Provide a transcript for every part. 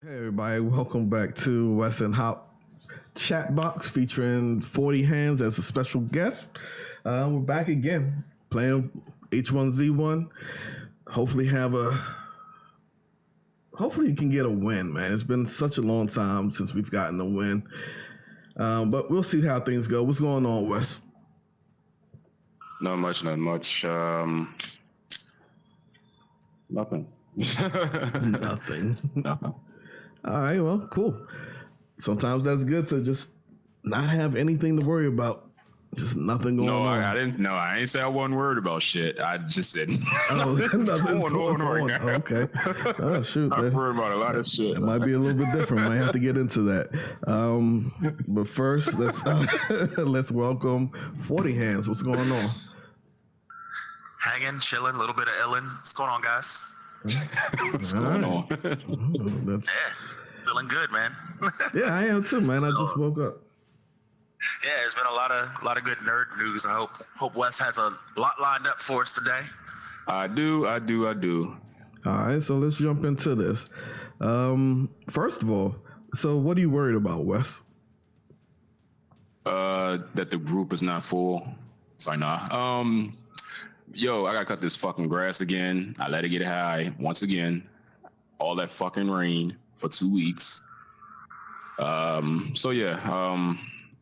Hey everybody, welcome back to Wes Hop Chatbox featuring 40Handz as a special guest. We're back again playing H1Z1. Hopefully hopefully you can get a win, man. It's been such a long time since we've gotten a win. But we'll see how things go. What's going on, Wes? Not much. Nothing. Nothing. All right, well, cool. Sometimes that's good to just not have anything to worry about. Just nothing going on. I didn't. No, I ain't say one word about shit. I just said nothing's going on right now. Okay. Oh shoot. I'm worried about a lot of shit. It might be a little bit different. Might have to get into that. But first, let's welcome 40Handz. What's going on? Hanging, chilling, a little bit of illin. What's going on, guys? What's going on? Feeling good, man. Yeah, I am too, man. I just woke up. Yeah, it's been a lot of good nerd news. I hope Wes has a lot lined up for us today. I do. All right, so let's jump into this. First of all, so what are you worried about, Wes? That the group is not full. Sorry, nah. Yo, I gotta cut this fucking grass again. I let it get high once again. All that fucking rain for 2 weeks. So yeah,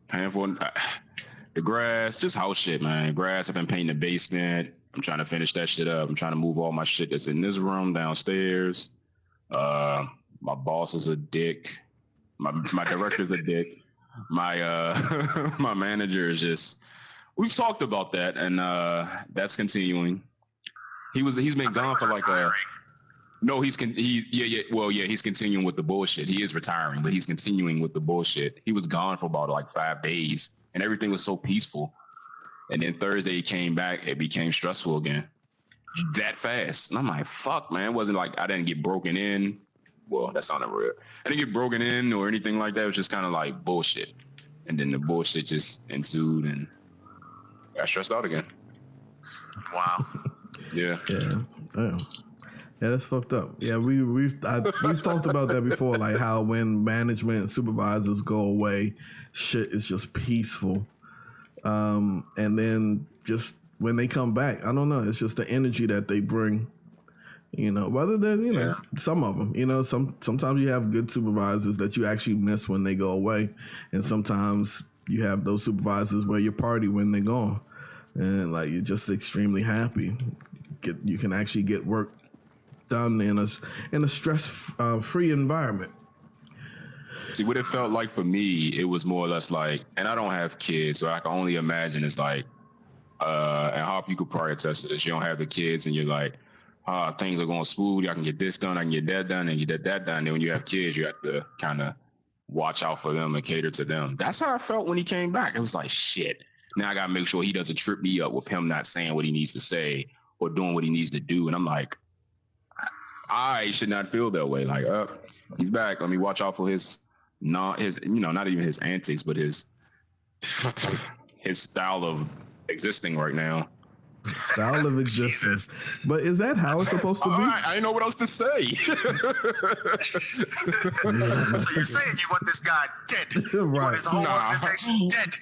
paying for the grass, just house shit, man. Grass. I've been painting the basement. I'm trying to finish that shit up. I'm trying to move all my shit that's in this room downstairs. My boss is a dick. My director's a dick. My my manager is just. We've talked about that, and that's continuing. He's been gone for like a. No, he's continuing with the bullshit. He is retiring, but he's continuing with the bullshit. He was gone for about like 5 days, and everything was so peaceful. And then Thursday he came back, it became stressful again. That fast. And I'm like, fuck, man. It wasn't like I didn't get broken in. Well, that sounded real. I didn't get broken in or anything like that. It was just kind of like bullshit. And then the bullshit just ensued and got stressed out again. Wow. Yeah. Damn. Yeah, that's fucked up. Yeah, we've talked about that before, like how when management and supervisors go away, shit is just peaceful. And then just when they come back, I don't know, it's just the energy that they bring. You know, rather than some of them. You know, sometimes you have good supervisors that you actually miss when they go away, and sometimes you have those supervisors where you party when they're gone, and like you're just extremely happy. You can actually get work done in a stress free environment. See, what it felt like for me, it was more or less like, and I don't have kids, so I can only imagine it's like, and Hop, you could probably attest to this. You don't have the kids, and you're like, things are going smooth. I can get this done, I can get that done, and get that done. And then when you have kids, you have to kind of watch out for them and cater to them. That's how I felt when he came back. It was like, shit. Now I got to make sure he doesn't trip me up with him not saying what he needs to say or doing what he needs to do. And I'm like, I should not feel that way. Like, he's back. Let me watch out for his not even his antics, but his style of existing right now. Style of existence. But is that how it's supposed to be? I didn't know what else to say. So you're saying you want this guy dead? Right. You want his whole organization dead?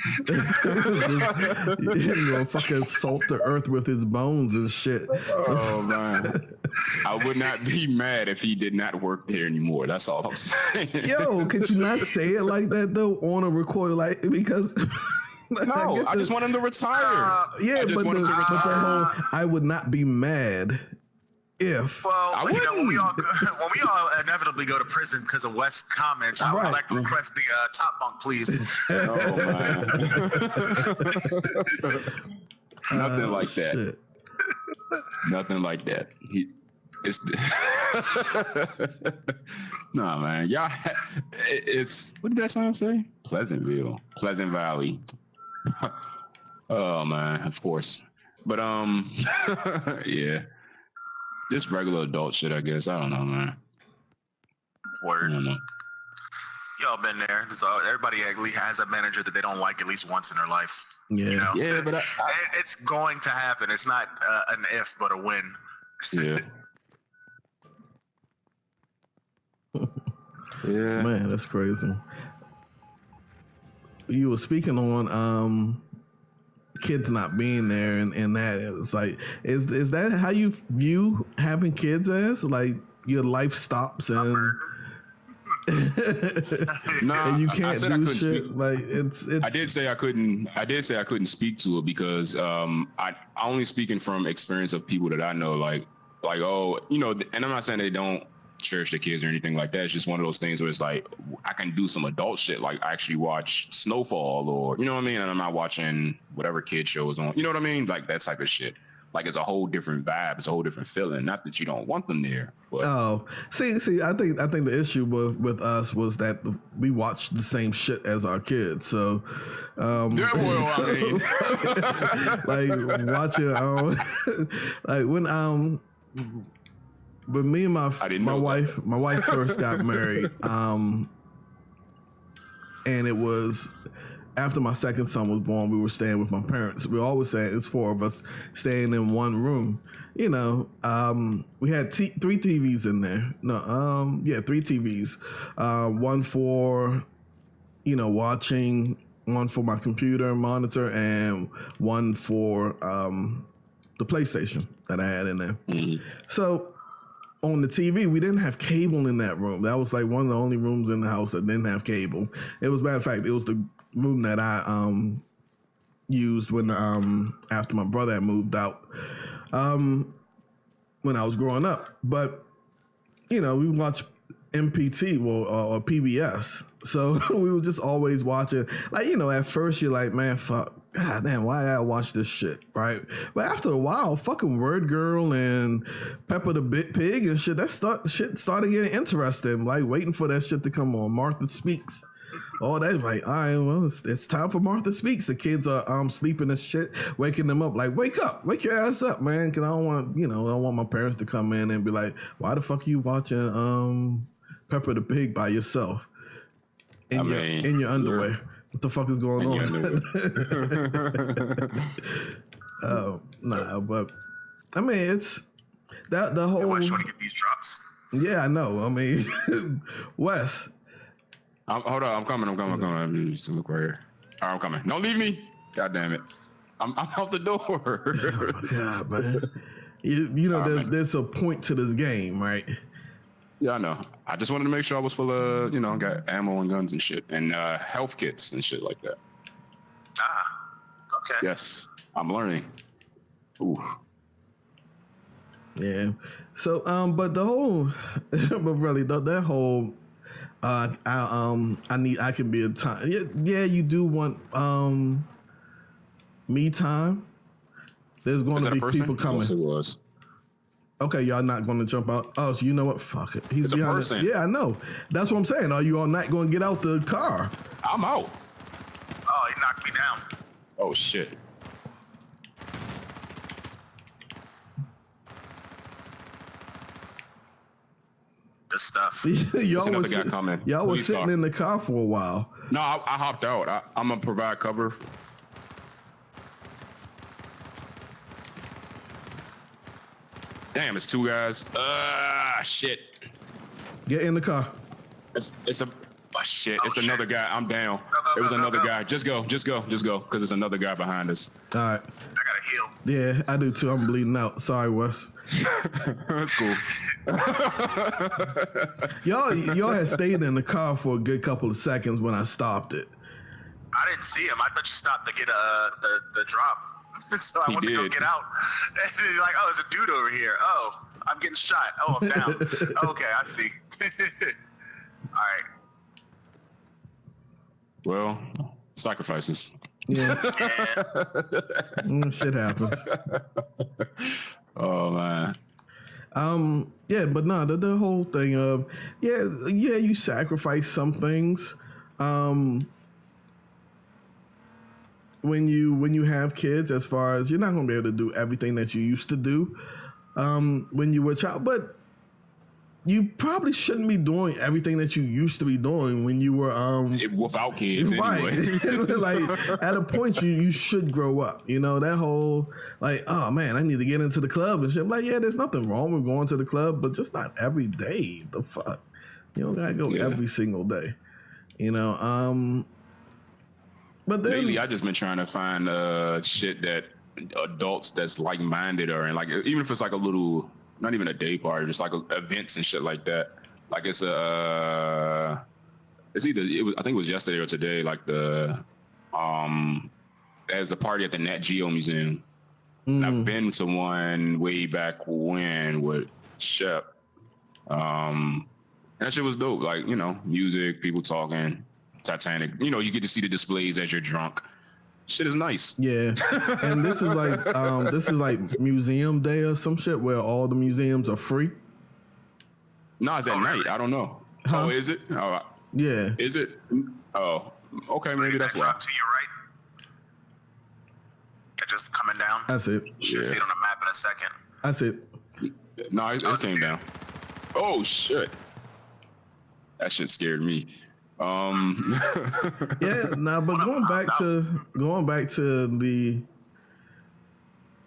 You know, fucking salt the earth with his bones and shit. Oh man, I would not be mad if he did not work there anymore. That's all I'm saying. Yo, could you not say it like that though on a record, like because? No, I just want him to retire. Yeah, but the whole I would not be mad if. Well, you know, when we all inevitably go to prison because of Wes' comments, I would like to request the top bunk, please. Oh man, nothing like that. Shit. Nothing like that. Nah, man. Y'all, it's what did that song say? Pleasant Valley. Oh man, of course. But yeah, just regular adult shit, I guess. I don't know, man. Word. I don't know. Y'all been there. So everybody at least has a manager that they don't like at least once in their life. Yeah. You know? Yeah, but it's going to happen. It's not an if, but a when. Yeah. Yeah. Man, that's crazy. You were speaking on kids not being there, and that it was like, is that how you view having kids as? Like your life stops and Nah, and you I can't said I do couldn't shit. speak. Like it's. I did say I couldn't. I did say I couldn't speak to it because I only speaking from experience of people that I know. Like oh, you know, and I'm not saying they don't cherish their kids or anything like that. It's just one of those things where it's like I can do some adult shit, like actually watch Snowfall or you know what I mean, and I'm not watching whatever kid show is on. You know what I mean, like that type of shit. Like it's a whole different vibe. It's a whole different feeling. Not that you don't want them there, but see. I think the issue with us was that we watched the same shit as our kids. So, yeah, well, I mean, like watching, like when me and my wife first got married, and it was. After my second son was born, we were staying with my parents. We always say it's four of us staying in one room. You know, we had three TVs in there. No, three TVs. One for, you know, watching. One for my computer monitor, and one for the PlayStation that I had in there. Mm-hmm. So on the TV, we didn't have cable in that room. That was like one of the only rooms in the house that didn't have cable. It was, matter of fact, it was the room that I used when after my brother had moved out when I was growing up. But you know, we watched MPT or PBS, so we were just always watching. Like, you know, at first you're like, man, fuck, god damn, why did I watch this shit, right? But after a while, fucking Word Girl and Peppa the Pig and shit, shit started getting interesting. Like waiting for that shit to come on. Martha Speaks. Oh, that's like, all right, well, it's time for Martha Speaks. The kids are sleeping and shit, waking them up. Like, wake up, wake your ass up, man. Because I don't want my parents to come in and be like, why the fuck are you watching Peppa the Pig by yourself in your underwear? What the fuck is going on? Oh, nah, but I mean, it's that the whole. I just want to get these drops. Yeah, I know. I mean, Wes. Hold on, I'm coming. I'm just look right here. All right, I'm coming. Don't leave me. God damn it. I'm out the door. Oh, God, man. You know, there's a point to this game, right? Yeah, I know. I just wanted to make sure I was full of, got ammo and guns and shit, and health kits and shit like that. Ah, okay. Yes, I'm learning. Ooh. Yeah. So, but the whole, but really, that whole. I can be a time. Yeah, you do want me time. There's going to be people coming. Yes, it was. Okay, y'all not going to jump out. Oh, so you know what? Fuck it. It's behind a person. Yeah, I know. That's what I'm saying. Are you all not going to get out the car? I'm out. Oh, he knocked me down. Oh shit. Good stuff. Y'all another guy coming. Y'all was sitting in the car for a while. No, I hopped out. I'm gonna provide cover. Damn, it's two guys. Shit. Get in the car. It's a shit. Oh, it's another guy. I'm down. It was another guy. Just go, because it's another guy behind us. All right. I gotta heal. Yeah, I do too. I'm bleeding out. Sorry, Wes. That's cool. Y'all had stayed in the car for a good couple of seconds when I stopped it. I didn't see him. I thought you stopped to get the drop. So I went to go get out. And you're like, oh, there's a dude over here. Oh, I'm getting shot. Oh, I'm down. Okay, I see. All right. Well, sacrifices. Yeah. Shit happens. Oh man. Yeah, but no, the whole thing of you sacrifice some things. When you have kids, as far as you're not gonna be able to do everything that you used to do when you were a child, but you probably shouldn't be doing everything that you used to be doing when you were without kids, right? Anyway. Like at a point, you should grow up. You know, that whole like, oh man, I need to get into the club and shit. I'm like, yeah, there's nothing wrong with going to the club, but just not every day. The fuck. You don't gotta go every single day. You know, but then lately I just been trying to find shit that adults that's like minded are in, like even if it's like a little, not even a day party, just like events and shit like that. Like it's it's either I think it was yesterday or today. Like there's a party at the Nat Geo Museum. And I've been to one way back when with Shep. And that shit was dope. Like, you know, music, people talking, Titanic. You know, you get to see the displays as you're drunk. Shit is nice. Yeah. And this is like museum day or some shit where all the museums are free. No, it's at night. I don't know. Huh? Oh, is it? Oh, Yeah. is it? Oh, okay. Maybe that's why. Drop to your right. Just coming down. That's it. You should see it on the map in a second. That's it. No, it came down. Oh shit! That shit scared me. Yeah, nah, but going back to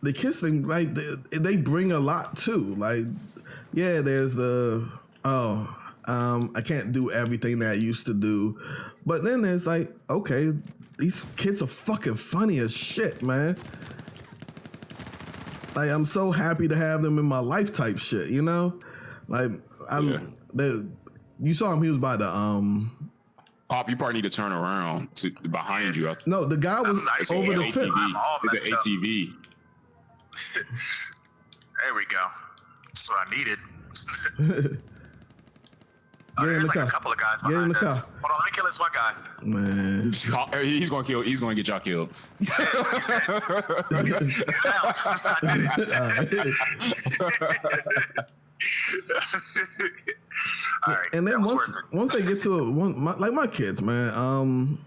the kids thing, like they bring a lot too. Like, yeah, there's the I can't do everything that I used to do, but then there's like, okay, these kids are fucking funny as shit, man. Like, I'm so happy to have them in my life type shit, you know? Like, you saw him, he was by the, Pop, you probably need to turn around to behind you. No, the guy was over the fence. It's an ATV. There we go. That's what I needed. Get in the like car. a couple of guys Get in the behind car. us. Hold on, let me kill this one guy. Man. He's gonna get y'all killed. He's down. I did it. All right. And then that was once they get to my kids, man,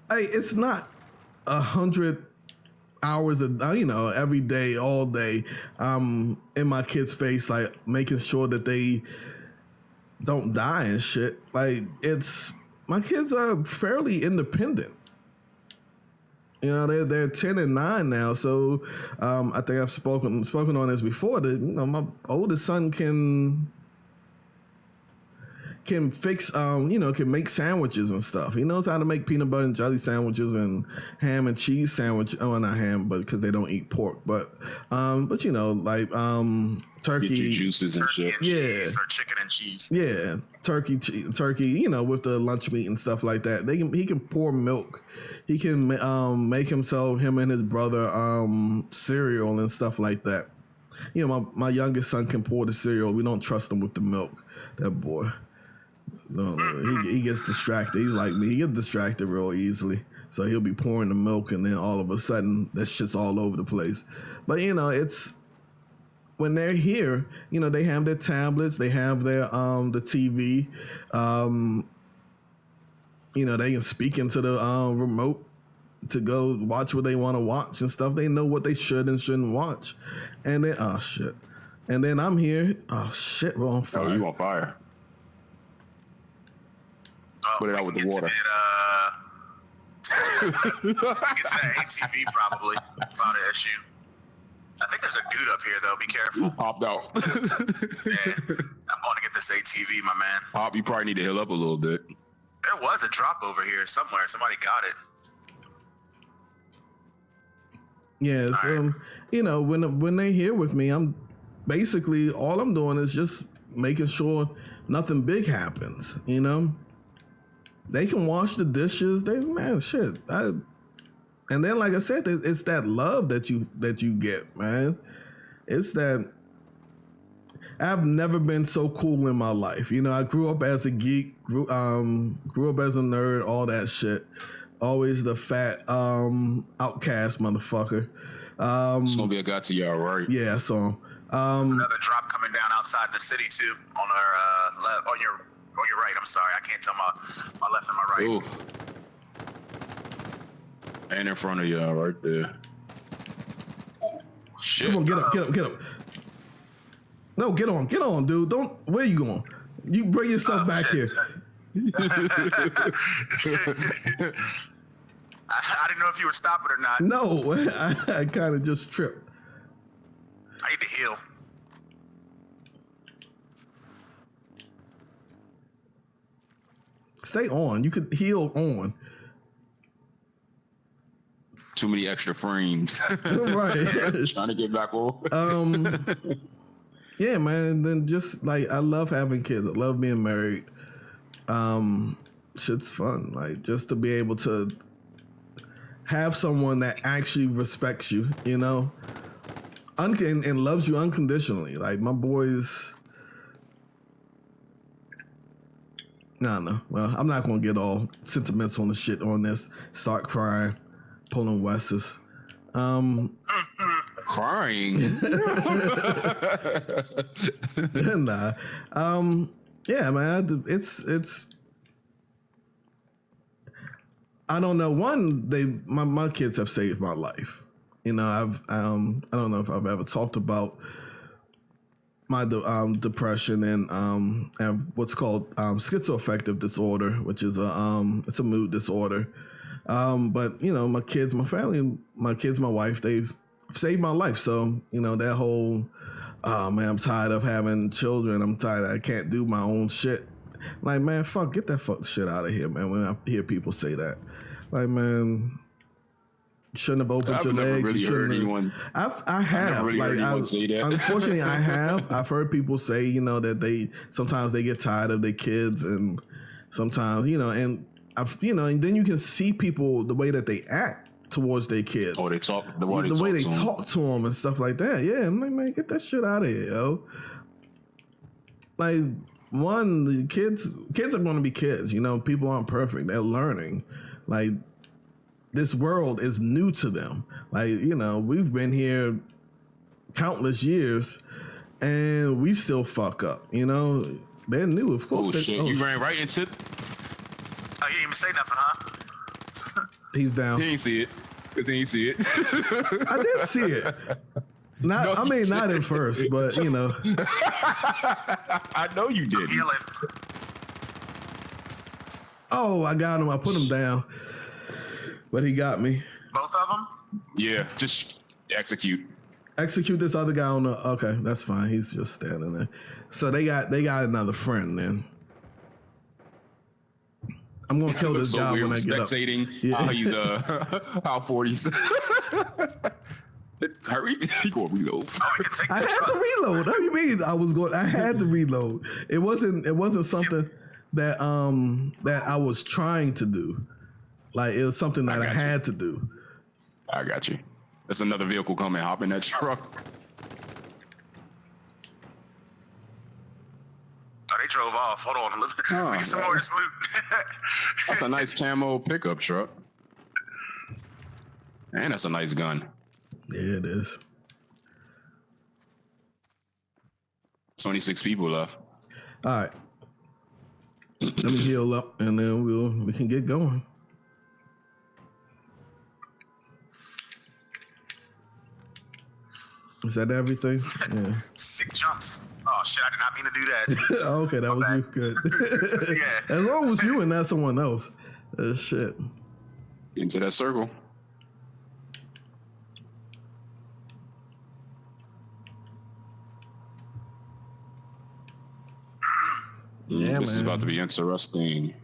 hey, it's not 100 hours every day, all day, in my kids' face, like making sure that they don't die and shit. Like, my kids are fairly independent. You know, they're 10 and 9 now, so I think I've spoken on this before. That, you know, my oldest son can fix, can make sandwiches and stuff. He knows how to make peanut butter and jelly sandwiches and ham and cheese sandwich. Oh, not ham, but because they don't eat pork. But you know, like turkey, get your juices and shit. Yeah, or chicken and cheese. Yeah, turkey. You know, with the lunch meat and stuff like that. He can pour milk. He can make him and his brother cereal and stuff like that. You know, my youngest son can pour the cereal. We don't trust him with the milk. That boy. No, he gets distracted. He's like me. He gets distracted real easily. So he'll be pouring the milk, and then all of a sudden, that shit's all over the place. But, you know, it's when they're here, you know, they have their tablets, they have their the TV. You know, they can speak into the remote to go watch what they want to watch and stuff. They know what they should and shouldn't watch. And then, oh, shit. And then I'm here. Oh, shit, we're on fire. Oh, you on fire. Put it out with the water. Get to that ATV probably. Found an issue. I think there's a dude up here though. Be careful. Popped out. Yeah, I'm going to get this ATV, my man. Pop, you probably need to heal up a little bit. There was a drop over here somewhere. Somebody got it. Yeah, so, you know, when they're here with me, I'm basically, all I'm doing is just making sure nothing big happens, you know? They can wash the dishes. Shit. And then, like I said, it's that love that you get, man. It's that I've never been so cool in my life. You know, I grew up as a geek, grew up as a nerd, all that shit. Always the fat outcast motherfucker. It's gonna be a guy to y'all, right? Yeah, I saw him. There's another drop coming down outside the city too, on our left, on your right. I'm sorry, I can't tell my left and my right. Ooh. And in front of y'all, right there. Shit. Come on, get up. No, get on, dude. Don't. Where you going? You bring yourself back shit. here. I didn't know if you were stopping or not. No, I kind of just tripped. I need to heal. Stay on. You could heal on. Too many extra frames. Right. Trying to get back on. Yeah, man. And then just like I love having kids. I love being married. Shit's fun. Like just to be able to have someone that actually respects you, you know, and loves you unconditionally. Like my boys. No. Well, I'm not gonna get all sentimental and shit on this. Start crying, pulling Wes's. Crying. Nah. Yeah, man. It's. I don't know. One, my kids have saved my life. You know, I don't know if I've ever talked about my depression and what's called schizoaffective disorder, which is it's a mood disorder. But you know, my kids, my family, my wife, they've saved my life. So you know that whole, oh man, I'm tired of having children. I'm tired. I can't do my own shit. Like man, fuck, get that fuck shit out of here, man. When I hear people say that, like man. Shouldn't have opened your legs. Really heard anyone. I have. Really heard anyone say that. Unfortunately, I have. I've heard people say, you know, that sometimes they get tired of their kids, and sometimes, you know, and and then you can see people the way that they act towards their kids. Oh, they talk the way they talk to them and stuff like that. Yeah, I'm like, man, get that shit out of here, yo. Like the kids are going to be kids. You know, people aren't perfect. They're learning. Like. This world is new to them. Like, you know, we've been here countless years and we still fuck up, you know? They're new, of course. Oh, shit. You ran right into... Oh, you didn't even say nothing, huh? He's down. He ain't see it. Good thing he see it. I did see it. Not at first, but, you know. I know you did. Healing. Oh, I got him. I put him down. But he got me. Both of them? Yeah, just execute. Execute this other guy on the... Okay, that's fine. He's just standing there. So they got another friend then. I'm going to kill this guy when I get up. Spectating how he's, how 40s. Hurry, he going to reload. I had to reload. What do you mean? I had to reload. It wasn't something that I was trying to do. Like it was something that I had to do. I got you. There's another vehicle coming. Hop in that truck. Oh, they drove off. Hold on. Let me get some more of this loot. That's a nice camo pickup truck. And that's a nice gun. Yeah, it is. 26 people left. All right. Let me heal up and then we can get going. Is that everything? Yeah. Sick jumps. Oh shit! I did not mean to do that. Okay, that was you. Good. Yeah. As long as you and not someone else. Shit. Into that circle. Yeah, this man. is about to be interesting.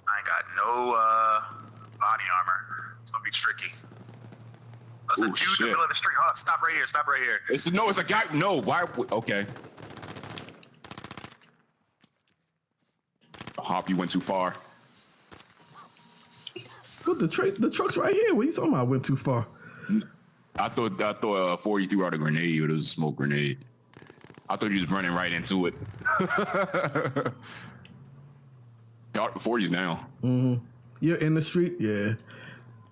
I ain't got no body armor. It's gonna be tricky. There's a dude in the middle of the street. Oh, stop right here. Stop right here. It's a guy. No, why? Okay. Hop, you went too far. But the truck's right here. What are you talking about? I went too far. I thought 40 threw out a grenade, but it was a smoke grenade. I thought you was running right into it. 40's now. Mm-hmm. You're in the street? Yeah.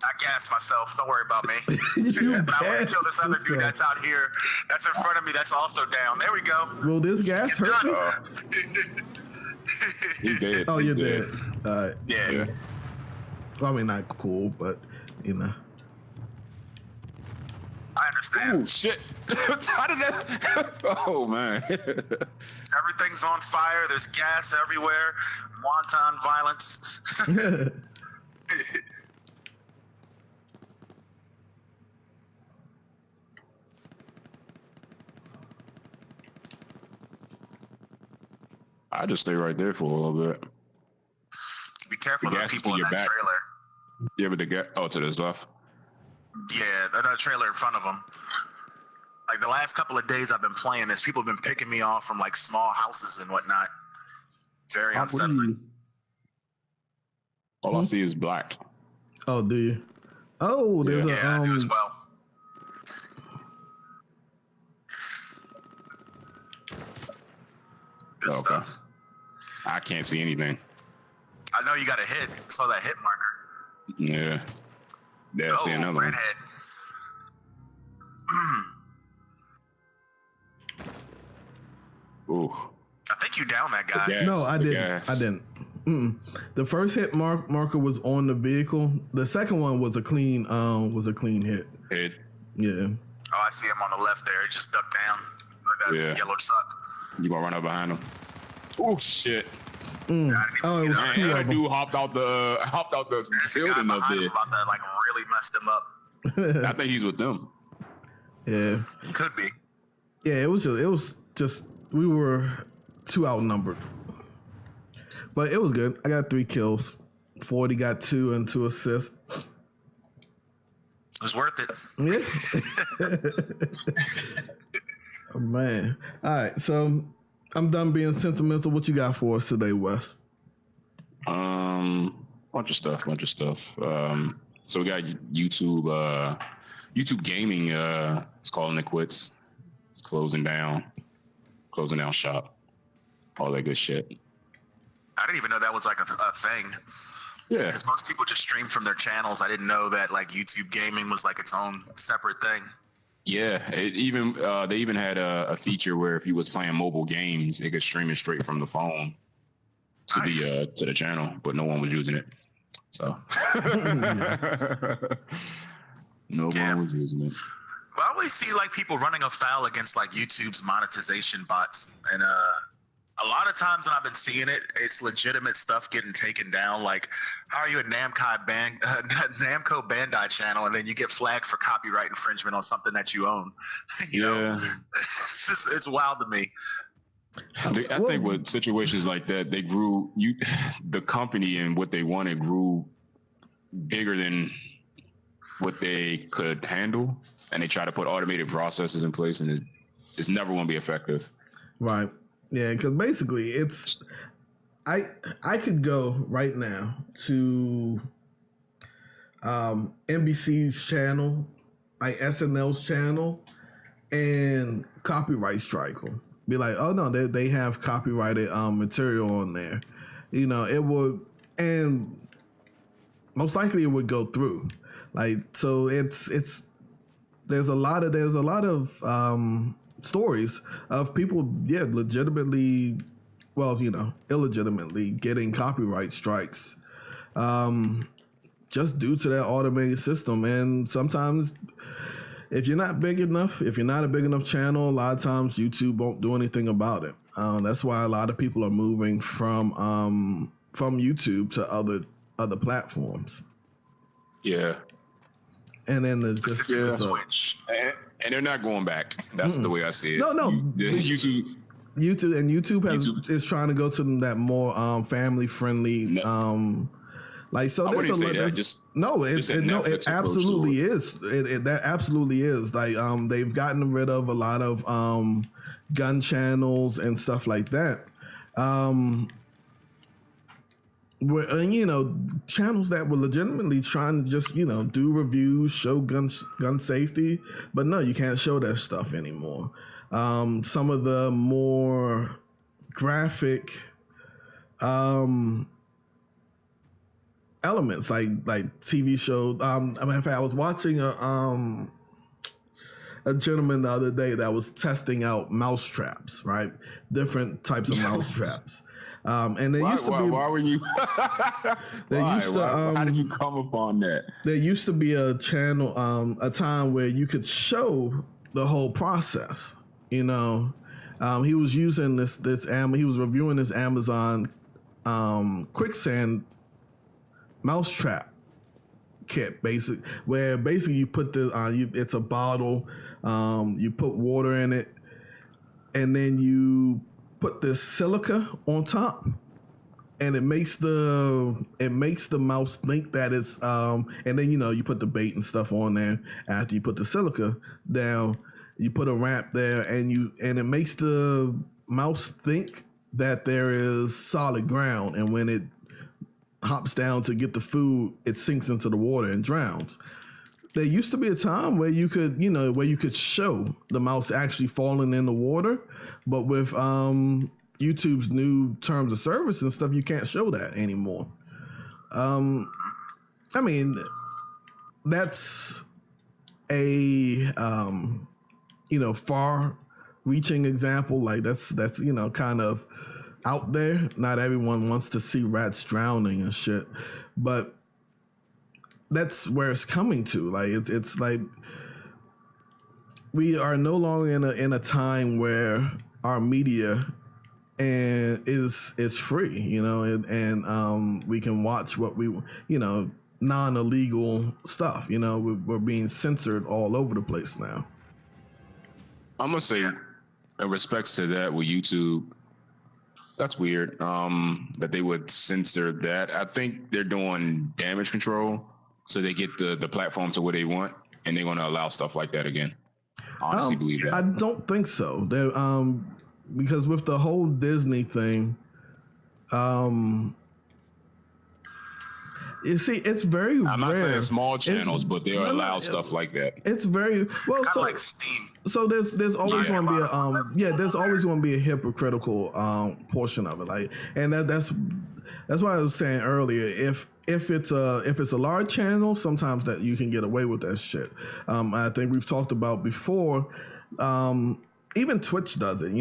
I gassed myself. Don't worry about me. You but I want to kill this other yourself. dude that's out here. That's in front of me. That's also down. There we go. Will this gas It's hurt you? done. He's dead. Oh, He's you're dead. All right. Yeah. Well, I mean, not cool, but, you know. I understand. Oh, shit. How did that? Oh, man. Everything's on fire. There's gas everywhere. Wanton violence. I just stay right there for a little bit. Be careful The of gas is people to in your that back. trailer. Yeah, but the gas. Oh, to the left. Yeah, that trailer in front of them. Like the last couple of days I've been playing this, people have been picking me off from like small houses and whatnot. Very unsettling. All I see is black. Oh, do you? Oh, there's Yeah, I do as a well. Good stuff. I can't see anything. I know you got a hit. I saw that hit marker. Yeah. Yeah, I see another one. redhead. Ooh. I think you down that guy. Gas, no, I the didn't. gas. I didn't. The first hit marker was on the vehicle. The second one was a clean hit. Hit. Yeah. Oh, I see him on the left there. He just ducked down. That yellow truck. You gonna run up behind him? Oh shit! Oh, it was Man, two that of them. dude hopped out the There's a guy building up behind there. him about to like really messed him up. I think he's with them. Yeah. Could be. Yeah, it was just we were too outnumbered. But it was good. I got 3 kills. 40 got 2 and 2 assists. It was worth it. Yeah. Oh, man. All right, so I'm done being sentimental. What you got for us today, Wes? Bunch of stuff. So we got YouTube. YouTube Gaming is calling it quits. It's closing down shop. All that good shit. I didn't even know that was like a thing. Yeah. Because most people just stream from their channels. I didn't know that like YouTube Gaming was like its own separate thing. Yeah, they even had a feature where if you was playing mobile games, it could stream it straight from the phone to the channel, but no one was using it. So no one was using it. Well, I always see like people running afoul against like YouTube's monetization bots, and a lot of times when I've been seeing it, it's legitimate stuff getting taken down. Like, how are you a Namco Bandai channel, and then you get flagged for copyright infringement on something that you own? You know, it's wild to me. I think with situations like that, the company and what they wanted grew bigger than what they could handle, and they try to put automated processes in place, and it's never going to be effective. Right. Yeah, because basically I could go right now to NBC's channel, like SNL's channel, and copyright strike them. Be like, oh no, they have copyrighted material on there. You know, it would, and most likely it would go through. Like, so it's there's a lot of stories of people, legitimately, well, illegitimately getting copyright strikes, just due to that automated system. And sometimes, if you're not a big enough channel, a lot of times YouTube won't do anything about it. That's why a lot of people are moving from YouTube to other platforms. Yeah. And then Switch. And they're not going back. That's the way I see it. No. YouTube is trying to go to that more family friendly. Like, so I wouldn't say that. It absolutely is. That absolutely is. Like, they've gotten rid of a lot of gun channels and stuff like that. Where, channels that were legitimately trying to just, do reviews, show gun safety, but no, you can't show that stuff anymore. Some of the more graphic elements, like TV shows. In fact, I was watching a gentleman the other day that was testing out mouse traps, right? Different types of mouse traps. And there used to be. Why were you? How did you come upon that? There used to be a channel, a time where you could show the whole process. He was using this he was reviewing this Amazon quicksand mousetrap kit, where you put it's a bottle, you put water in it, and then you put this silica on top, and it makes the mouse think that it's and then you put the bait and stuff on there after you put the silica down. You put a ramp there, and it makes the mouse think that there is solid ground, and when it hops down to get the food, it sinks into the water and drowns. There used to be a time where you could show the mouse actually falling in the water, but with YouTube's new terms of service and stuff, you can't show that anymore. I mean, that's a far-reaching example. Like that's kind of out there. Not everyone wants to see rats drowning and shit, but that's where it's coming to. Like it's like we are no longer in a time where our media is free, and we can watch what we non-illegal stuff. We're being censored all over the place now. I'm gonna say, in respects to that with YouTube, that's weird. That they would censor that. I think they're doing damage control, so they get the platform to what they want, and they're gonna allow stuff like that again. I honestly believe that. I don't think so. Because with the whole Disney thing, you see, it's very rare. I'm not saying small channels, but they are allowed stuff like that. It's very well. It's so like Steam. So there's always going to be there's always going to be a hypocritical portion of it. Like, and that's why I was saying earlier, if it's a large channel, sometimes that you can get away with that shit. I think we've talked about before. Even Twitch does it.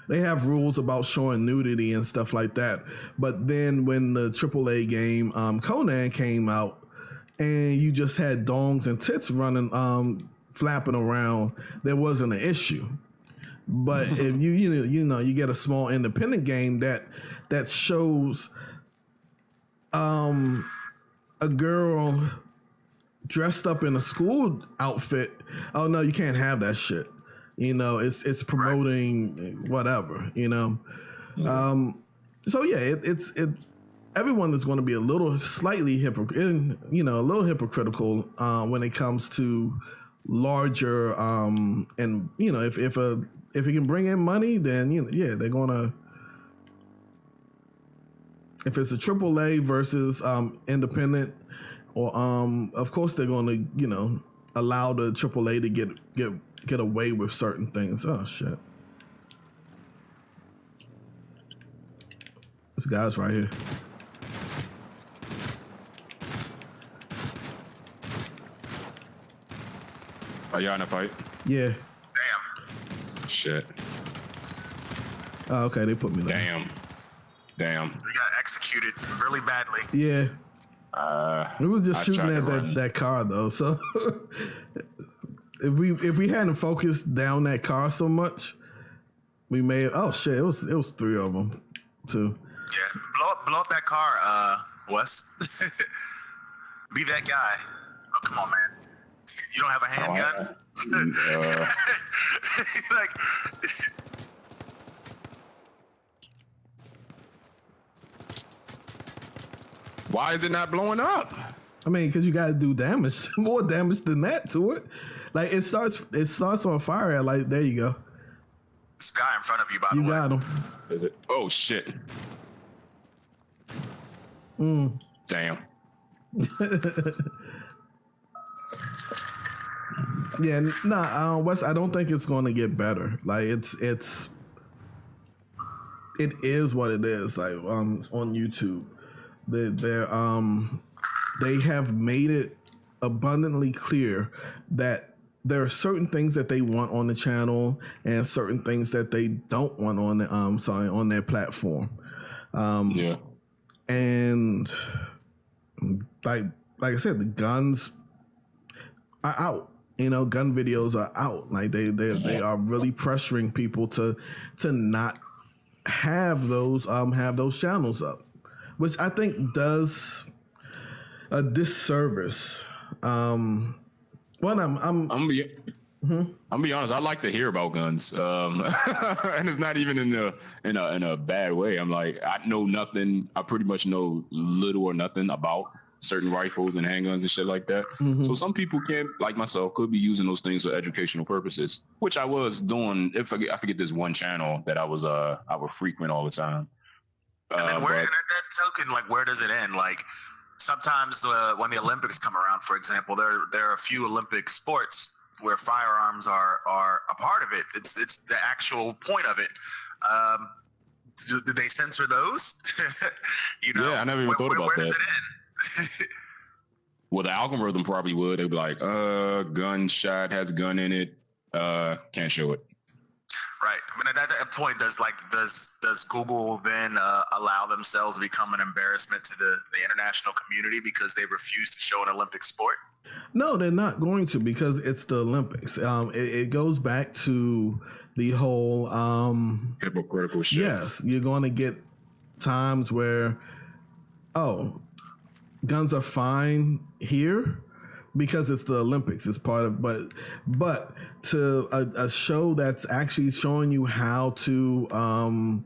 They have rules about showing nudity and stuff like that. But then when the AAA game Conan came out, and you just had dongs and tits running, flapping around, there wasn't an issue. But if you get a small independent game that shows a girl dressed up in a school outfit, oh no, you can't have that shit. It's promoting whatever. So yeah, it's everyone is going to be a little slightly hypocritical when it comes to larger and if it can bring in money, then they're gonna. If it's a AAA versus independent, or of course they're going to allow the AAA to get away with certain things. Oh shit! This guy's right here. Are y'all in a fight? Yeah. Damn. Shit. Oh, okay, they put me there. Damn. We got executed really badly. Yeah. We were just shooting at that car though, so if we hadn't focused down that car so much, we may have. Oh shit! It was three of them, too. Yeah, blow up that car, Wes. Be that guy. Oh come on, man. You don't have a handgun? Like. Why is it not blowing up? I mean, because you got to do damage, more damage than that to it. Like it starts on fire. Like there you go. This guy in front of you, by the way. You got him. Is it? Oh shit. Damn. Yeah, nah, Wes, I don't think it's going to get better. Like it is what it is. Like on YouTube, they have made it abundantly clear that there are certain things that they want on the channel and certain things that they don't want on the on their platform. Yeah. And like I said, the guns are out. Gun videos are out. Like they are really pressuring people to not have those channels up, which I think does a disservice. Well, I'm gonna be honest. I like to hear about guns, and it's not even in a bad way. I'm like, I know nothing. I pretty much know little or nothing about certain rifles and handguns and shit like that. So some people can, like myself, could be using those things for educational purposes, which I was doing. I forget this one channel that I would frequent all the time. And then where, and that token, like, where does it end? Like, sometimes when the Olympics come around, for example, there are a few Olympic sports where firearms are a part of it. It's the actual point of it. Did they censor those? Yeah, I never even thought about that. Where does it end? Well, the algorithm probably would. They'd be like, gunshot has a gun in it. Can't show it. Right. I mean, at that point, does Google then allow themselves to become an embarrassment to the international community because they refuse to show an Olympic sport? No, they're not going to, because it's the Olympics. It goes back to the whole hypocritical shit. Yes, you're going to get times where, guns are fine here because it's the Olympics. It's part of, but to a show that's actually showing you how to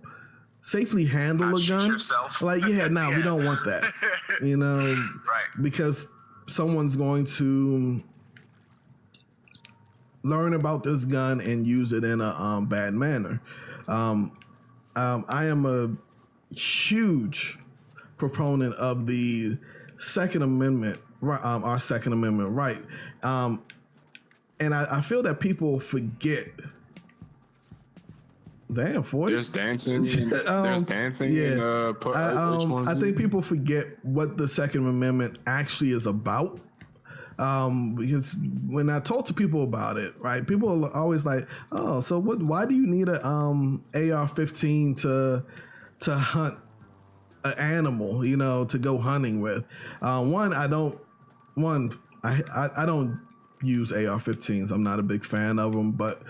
safely handle a gun, yourself. Like, we don't want that, right? Because someone's going to learn about this gun and use it in a bad manner. I am a huge proponent of the Second Amendment, our Second Amendment right. And I feel that people forget. Damn, 40. There's dancing. There's dancing. Yeah. I think people forget what the Second Amendment actually is about. Because when I talk to people about it, right, people are always like, "Oh, so what? Why do you need a AR-15 to hunt an animal? To go hunting with?" I don't use AR-15s. I'm not a big fan of them, but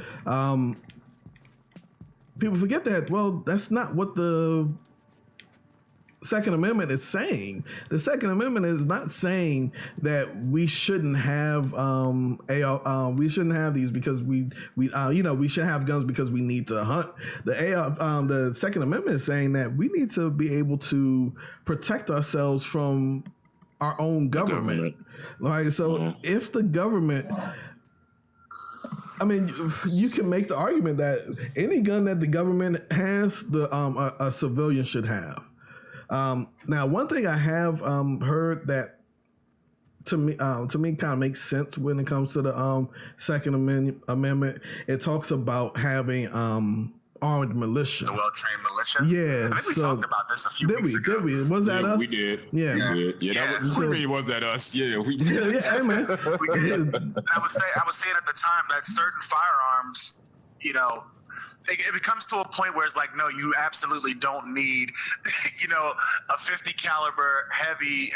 people forget that. Well, that's not what the Second Amendment is saying. The Second Amendment is not saying that we shouldn't have we shouldn't have these because we should have guns because we need to hunt. The Second Amendment is saying that we need to be able to protect ourselves from our own government. Like, so if the government, I mean, you can make the argument that any gun that the government has, a civilian should have. Now, one thing I have heard that to me kind of makes sense when it comes to the Second Amendment. It talks about having armed militia. The well-trained militia? Yeah. I think we talked about this a few weeks ago. Did we? Was that us? We did. Yeah. What do you mean, was that us? Yeah, we did. Hey, man. We did. I was saying at the time that certain firearms, it comes to a point where it's like, no, you absolutely don't need, a 50 caliber heavy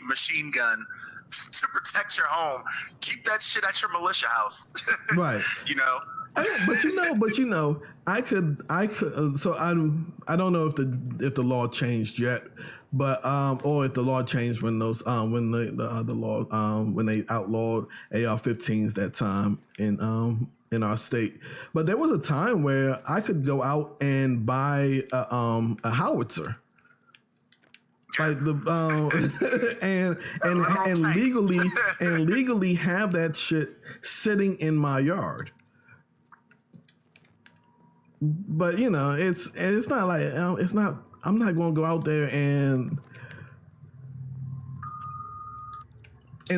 machine gun to protect your home. Keep that shit at your militia house. Right. But I could. So I don't know if the law changed yet, but or if the law changed when those when the law when they outlawed AR-15s that time in our state. But there was a time where I could go out and buy a howitzer. Like and legally have that shit sitting in my yard. But it's not like it's not. I'm not going to go out there and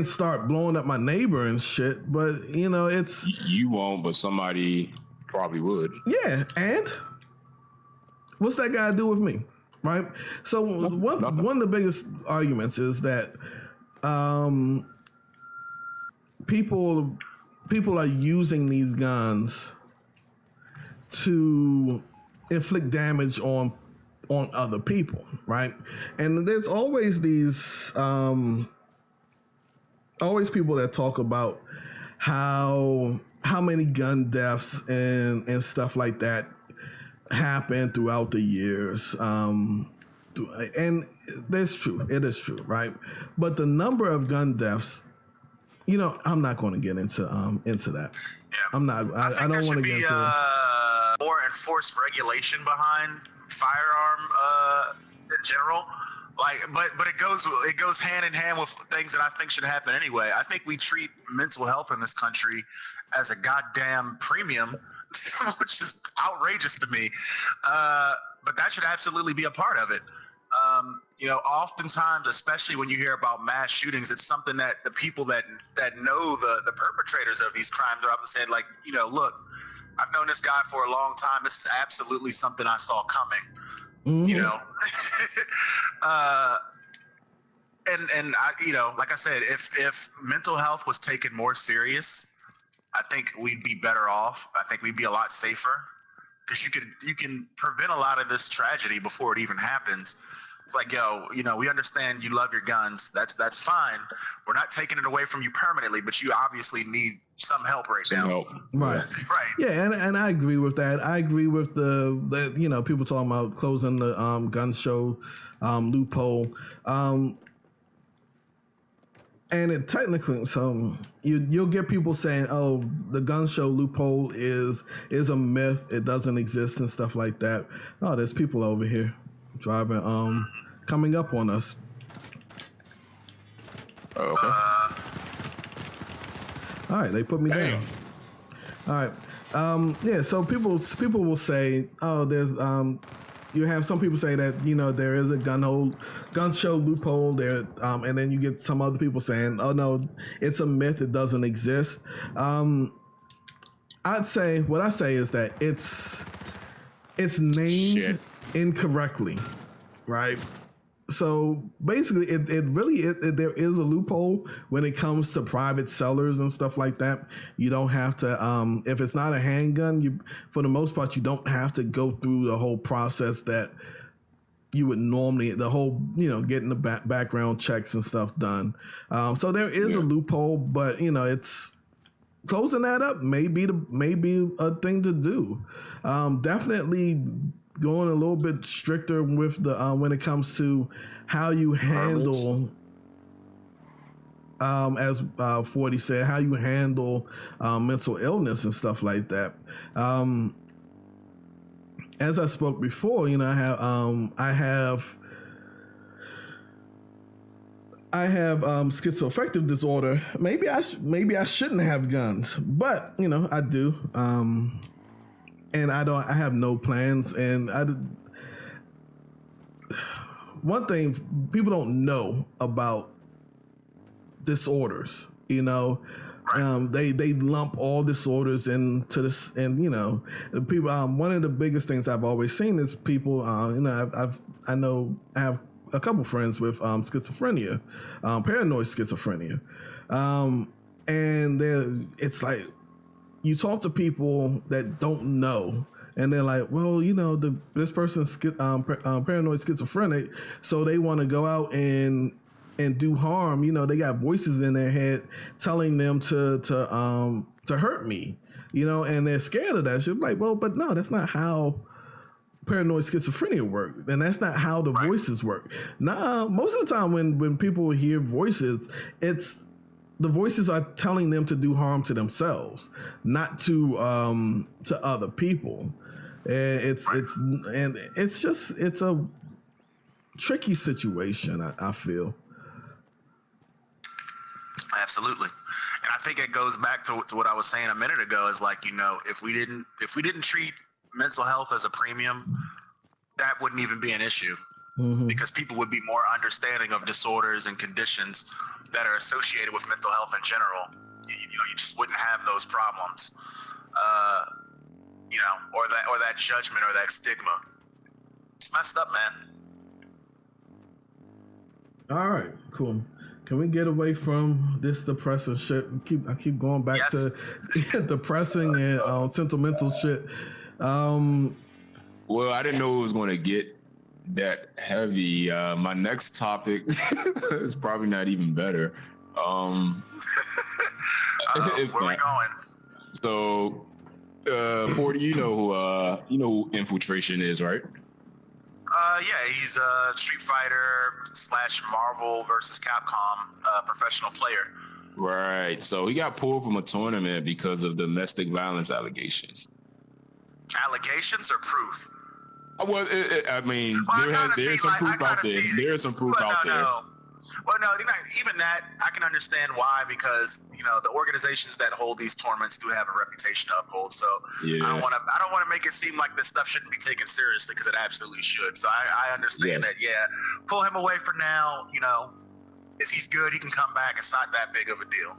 start blowing up my neighbor and shit. But it's you won't, but somebody probably would. Yeah, and what's that got to do with me, right? So one of the biggest arguments is that people are using these guns to inflict damage on other people, right? And there's always these always people that talk about how many gun deaths and stuff like that happen throughout the years. And it is true, right? But the number of gun deaths I'm not going to get into that. Yeah. I'm not. I don't want to get into more enforced regulation behind firearm in general. But it goes hand in hand with things that I think should happen anyway. I think we treat mental health in this country as a goddamn premium, which is outrageous to me. But that should absolutely be a part of it. Oftentimes, especially when you hear about mass shootings, it's something that the people that know the perpetrators of these crimes are often saying, like, look, I've known this guy for a long time. This is absolutely something I saw coming. Mm-hmm. And I, like I said, if mental health was taken more serious, I think we'd be better off. I think we'd be a lot safer, because you can prevent a lot of this tragedy before it even happens. It's like, we understand you love your guns. That's fine. We're not taking it away from you permanently, but you obviously need some help right now. Right. Right. Yeah, and I agree with that. I agree with the people talking about closing the gun show loophole. And it technically, so you'll get people saying, "Oh, the gun show loophole is a myth. It doesn't exist," and stuff like that. Oh, there's people over here driving, coming up on us. Oh, okay. All right, they put me down. All right, yeah. So people will say, "Oh, there's." You have some people say that there is a gun show loophole there, and then you get some other people saying, "Oh no, it's a myth. It doesn't exist." I'd say what I say is that it's named incorrectly, right? So basically, it really there is a loophole when it comes to private sellers and stuff like that. You don't have to if it's not a handgun, for the most part you don't have to go through the whole process that you would normally, the whole getting the background checks and stuff done. So there is a loophole, but it's closing that up may be a thing to do. Definitely going a little bit stricter with the when it comes to how you handle, as 40 said, how you handle mental illness and stuff like that. As I spoke before, I have schizoaffective disorder. Maybe I shouldn't have guns, but I do. And I have no plans. And one thing people don't know about disorders, they lump all disorders into this, and people. One of the biggest things I've always seen is people. I have a couple friends with schizophrenia, paranoid schizophrenia, and it's like, you talk to people that don't know, and they're like, well, this person's paranoid schizophrenic, so they want to go out and do harm. They got voices in their head telling them to hurt me, and they're scared of that shit. Like, well, but no, that's not how paranoid schizophrenia work, and that's not how the voices work. Nah, most of the time when people hear voices, the voices are telling them to do harm to themselves, not to other people. And it's a tricky situation, I feel. Absolutely. And I think it goes back to what I was saying a minute ago, is like, if we didn't treat mental health as a premium, that wouldn't even be an issue. Mm-hmm. Because people would be more understanding of disorders and conditions that are associated with mental health in general. You just wouldn't have those problems, or that judgment or that stigma. It's messed up, man. All right, cool. Can we get away from this depressing shit? I keep going back to depressing and sentimental shit. Well, I didn't know it was going to get that heavy. My next topic is probably not even better. Where we going? So, 40, you know who Infiltration is, right? Yeah, he's a Street Fighter / Marvel versus Capcom professional player. Right. So he got pulled from a tournament because of domestic violence allegations. Allegations or proof? Well, I mean, Well, there's some proof out there. There's some proof out there. Well, no, even that I can understand why, because the organizations that hold these tournaments do have a reputation to uphold. So Yeah. I don't want to make it seem like this stuff shouldn't be taken seriously, because it absolutely should. So I understand that. Yeah, pull him away for now. If he's good, he can come back. It's not that big of a deal.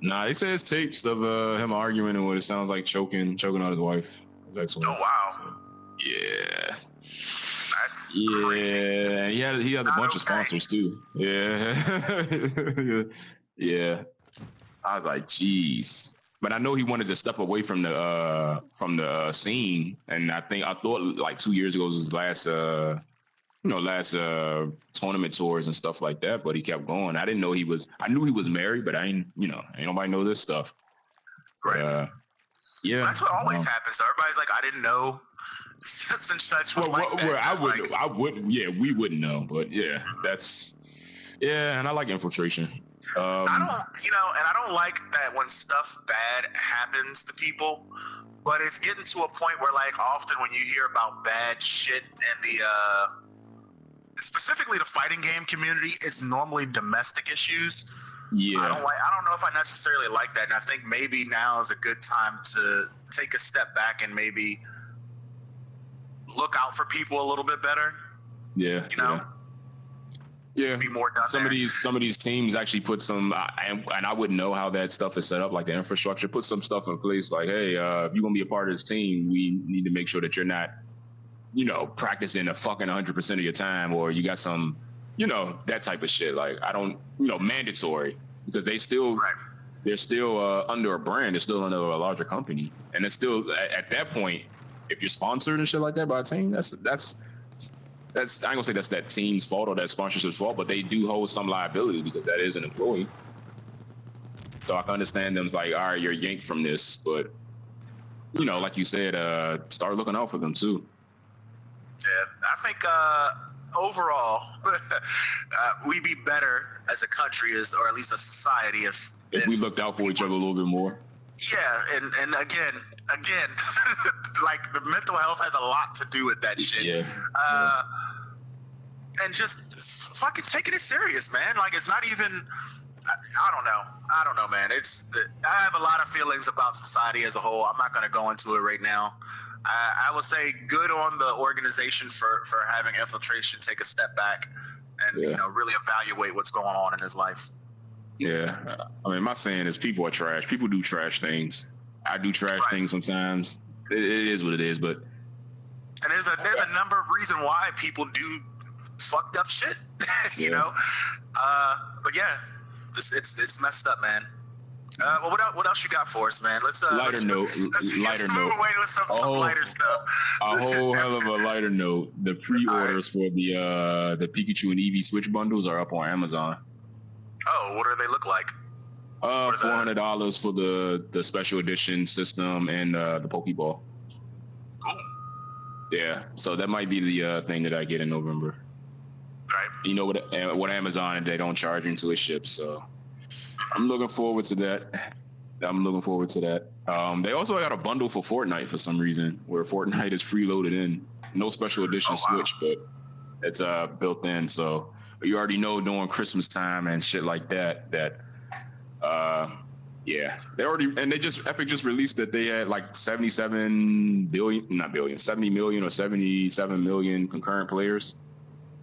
Nah, he says tapes of him arguing and what it sounds like choking on his wife. His ex-wife. Oh wow. So, yeah. That's crazy. Yeah, he has a bunch of sponsors too. Yeah. Yeah. I was like, geez. But I know he wanted to step away from the scene, and I thought like 2 years ago was his last tournament tours and stuff like that, but he kept going. I knew he was married, but ain't nobody know this stuff. Right. Yeah. That's what always happens. So everybody's like, I didn't know such and such was like that. We wouldn't know, but yeah, and I like infiltration. I don't like that when stuff bad happens to people, but it's getting to a point where, like, often when you hear about bad shit in the specifically the fighting game community, it's normally domestic issues. Yeah. I don't know if I necessarily like that, and I think maybe now is a good time to take a step back and maybe look out for people a little bit better. Yeah. Yeah. Be more done some of these teams actually put some, and I wouldn't know how that stuff is set up, like the infrastructure, put some stuff in place, like, hey, if you're gonna be a part of this team, we need to make sure that you're not, practicing a fucking 100% of your time, or you got some, that type of shit. Like, I don't, mandatory, because they're still under a brand, they're still under a larger company, and it's still at that point, if you're sponsored and shit like that by a team, that's I ain't gonna say that's that team's fault or that sponsorship's fault, but they do hold some liability because that is an employee. So I can understand them like, all right, you're yanked from this, but like you said, start looking out for them too. Yeah, I think overall we'd be better as a country, or at least a society, if we looked out for each other a little bit more. Yeah, and again, like, the mental health has a lot to do with that shit. Yeah. And just fucking taking it serious, man. Like, it's not even. I don't know, man. I have a lot of feelings about society as a whole. I'm not going to go into it right now. I will say good on the organization for having infiltration take a step back and really evaluate what's going on in his life. Yeah, I mean, my saying is people are trash. People do trash things. I do trash things sometimes. It is what it is, but. And there's a number of reasons why people do fucked up shit, you know. But yeah, it's messed up, man. Well, what else you got for us, man? Let's move away to some lighter stuff. A whole hell of a lighter note. The pre-orders for the Pikachu and Eevee Switch bundles are up on Amazon. Oh, what do they look like? $400 for the special edition system and the Pokeball. Cool. Yeah, so that might be the thing that I get in November. Right. What Amazon, they don't charge until it ships, so I'm looking forward to that. They also got a bundle for Fortnite for some reason, where Fortnite is preloaded in. No special edition Switch, but it's built in. So you already know during Christmas time and shit like that. Epic just released that they had like 70 million or 77 million concurrent players.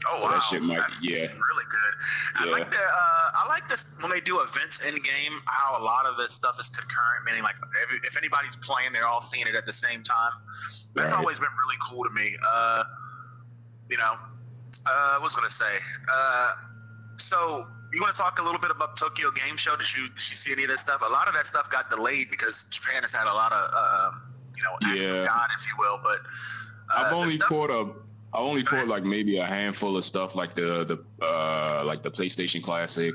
Oh, so wow. That shit might That's be, really good. Yeah. I like this when they do events in game, how a lot of this stuff is concurrent, meaning like if anybody's playing, they're all seeing it at the same time. That's always been really cool to me. What was I going to say? So you want to talk a little bit about Tokyo Game Show? Did you see any of that stuff? A lot of that stuff got delayed because Japan has had a lot of, acts of God, if you will. But I've only caught like maybe a handful of stuff, like the PlayStation Classic.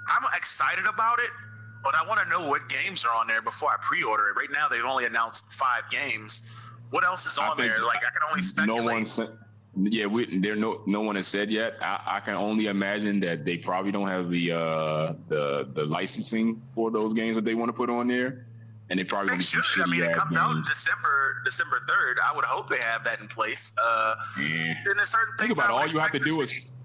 I'm excited about it, but I want to know what games are on there before I pre-order it. Right now, they've only announced 5 games. What else is on there? Like, I can only speculate. Yeah, no one has said yet. I can only imagine that they probably don't have the licensing for those games that they want to put on there, and they probably want to be some I mean, shitty it ass comes out in games. December 3rd. I would hope they have that in place. Yeah. Then there's certain Think things about it. I would expect to see.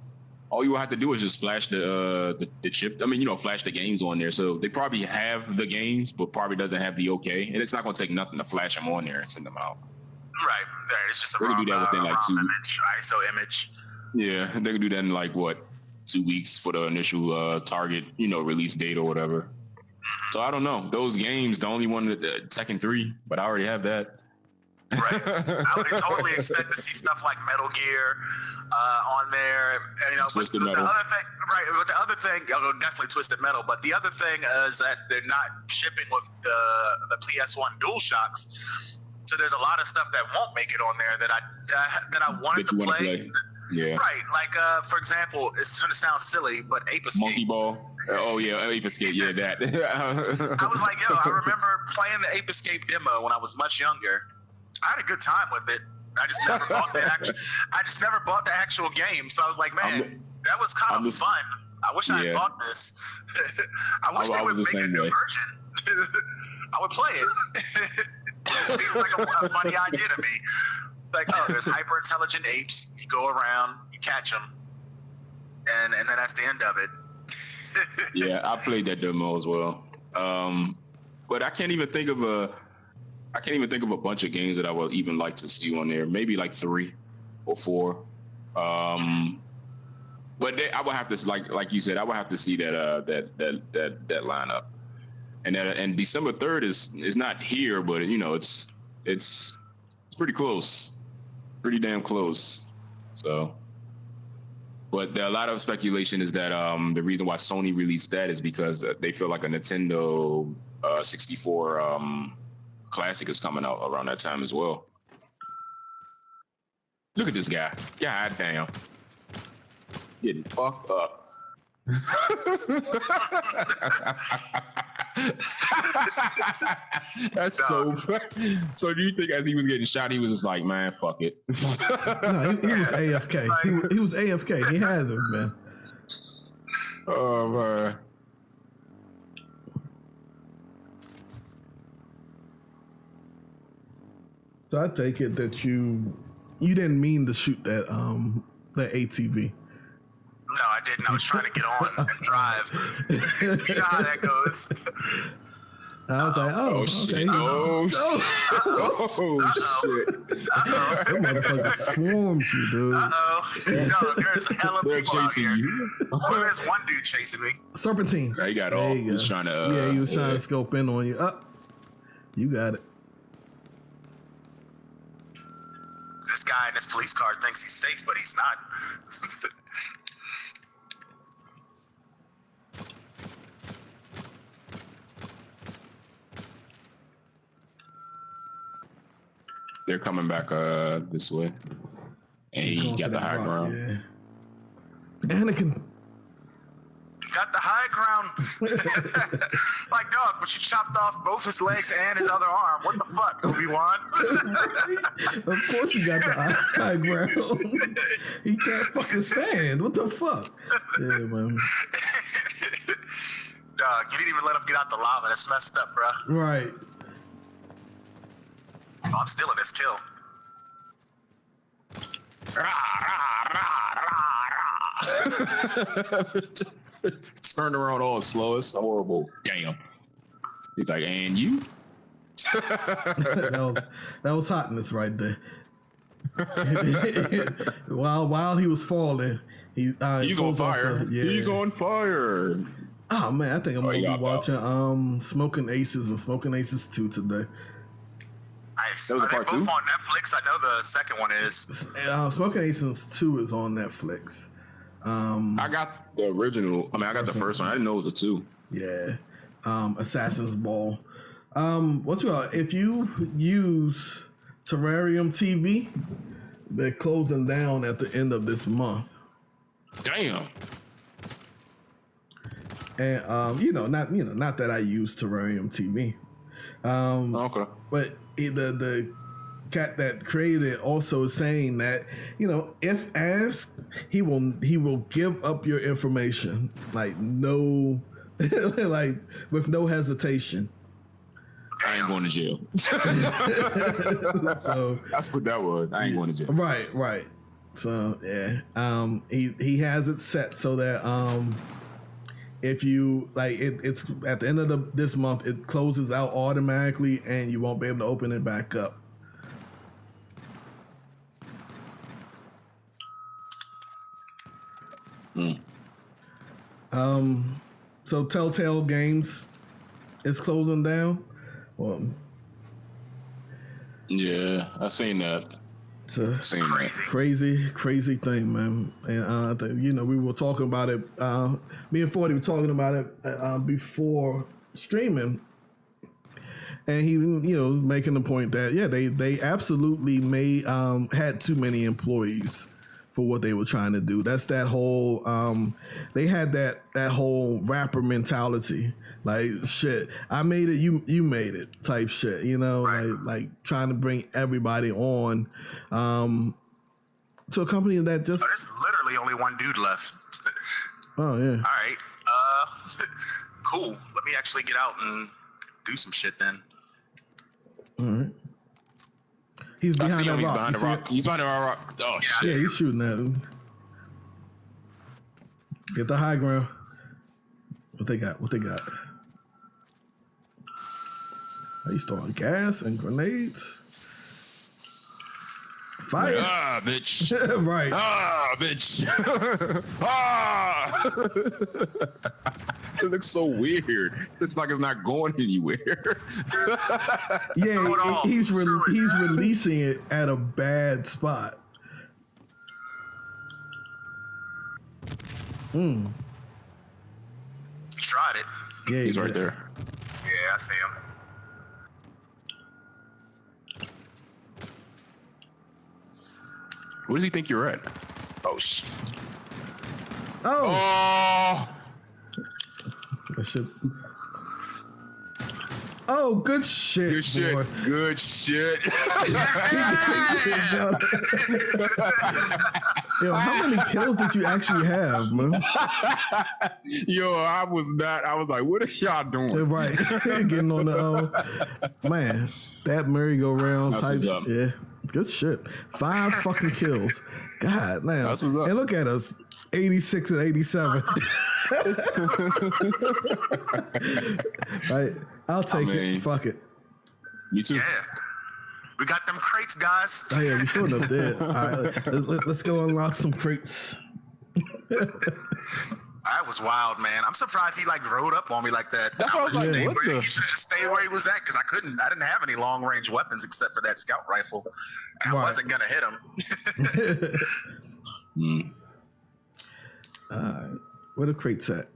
All you have to do is just flash the chip. I mean, flash the games on there. So they probably have the games, but probably doesn't have the okay. And it's not going to take nothing to flash them on there and send them out. Right. It's just a They're gonna do that within like image, ISO image. Yeah, they can do that in like what 2 weeks for the initial target, release date or whatever. So I don't know. Those games, the only one that Tekken 3, but I already have that. Right. I would totally expect to see stuff like Metal Gear on there. Twisted but Metal. The other thing, right? But the other thing, definitely Twisted Metal. But the other thing is that they're not shipping with the PS1 DualShocks. So there's a lot of stuff that won't make it on there that I wanted to play. Yeah. Right. Like for example, it's gonna sound silly, but Ape Escape. Monkey Ball. Oh yeah, Ape Escape. Yeah, that. I was like, I remember playing the Ape Escape demo when I was much younger. I had a good time with it. I just never bought the actual game. So I was like, man, that was kind of fun. I wish I had bought this. I wish they would make a new version. I would play it. It seems like a funny idea to me. Like, there's hyper intelligent apes. You go around, you catch them, and then that's the end of it. Yeah, I played that demo as well. But I can't even think of a bunch of games that I would even like to see on there. Maybe like 3 or 4. But I would have to, like you said, I would have to see that lineup. And December 3rd is not here, but it's pretty close, pretty damn close. So, but a lot of speculation is that the reason why Sony released that is because they feel like a Nintendo 64 Classic is coming out around that time as well. Look at this guy. God damn. Getting fucked up. That's so funny. So do you think as he was getting shot, he was just like, man, fuck it? No, he was AFK. He was AFK. He had them, man. Oh, man. So I take it that you didn't mean to shoot that ATV. No, I didn't. I was trying to get on and drive. You know how that goes. I was like, oh shit. Okay. Oh shit. That motherfucker swarmed you, dude. No, there's a hell of people out here. You. Well, there's one dude chasing me. Serpentine. Yeah, he got off. He was trying to. He was trying to scope in on you. You got it. This guy in this police car thinks he's safe, but he's not. They're coming back this way. And he got the high ground. Yeah. Anakin. Got the high ground. Like, dog, but you chopped off both his legs and his other arm. What the fuck, Obi-Wan? Of course you got the high ground. He can't fucking stand. What the fuck? Yeah, man. Dog, you didn't even let him get out the lava. That's messed up, bro. Right. Oh, I'm stealing this kill. Turned around all slow. It's horrible. Damn. He's like, and you? that was hotness right there. while he was falling, he's on fire. He's on fire. Oh man, I think I'm gonna be watching Smoking Aces and Smoking Aces 2 today. Nice. That was Are they both 2? on Netflix? I know the second one is. Smoking Aces 2 is on Netflix. I got the original. I mean, I got the first one. I didn't know it was a 2. Yeah. Assassin's Ball. If you use Terrarium TV, they're closing down at the end of this month. Damn. And not that I use Terrarium TV. Okay. But the cat that created it also is saying that, you know, if asked, he will give up your information, like no, like with no hesitation. I ain't going to jail. So that's what that was. I ain't going to jail. Right. So yeah, he has it set so that if you like it's at the end of this month, it closes out automatically, and you won't be able to open it back up. So Telltale Games is closing down. Well, yeah, I seen that. It's a crazy thing, man. And you know, we were talking about it. Me and 40 were talking about it before streaming, and he, you know, making the point that they absolutely had too many employees for what they were trying to do. That's that whole they had that whole rapper mentality. Like, shit, I made it, you made it type shit, you know, right. like trying to bring everybody on to a company that just... Oh, there's literally only one dude left. Oh, yeah. All right. Cool. Let me actually get out and do some shit then. All right. He's behind that rock. He's behind the rock. Oh, shit. Yeah, he's shooting at him. Get the high ground. What they got? He's throwing gas and grenades. Fire. Ah, bitch. Right. Ah, bitch. Ah. It looks so weird. It's like it's not going anywhere. Yeah, he's releasing it at a bad spot. Tried it. Yeah, he's right there. Yeah, I see him. Where does he think you're at? Oh, shit. Oh. That shit. Oh, good shit. Good shit. Boy. Good shit. Yo, how many kills did you actually have, man? Yo, I was like, what are y'all doing? Right. Getting on the man, that merry-go-round type shit. Yeah. Good shit. 5 fucking kills. God damn. That's what's up. And look at us. 86 and 87. Right. I'll take it. Fuck it. Me too. Yeah. We got them crates, guys. Oh yeah, we sort of did. All right, let's go unlock some crates. That was wild, man. I'm surprised he like rode up on me like that. That's what I was like. He should have just stayed where he was at because I didn't have any long range weapons except for that scout rifle. And I wasn't gonna hit him. Where the crates at?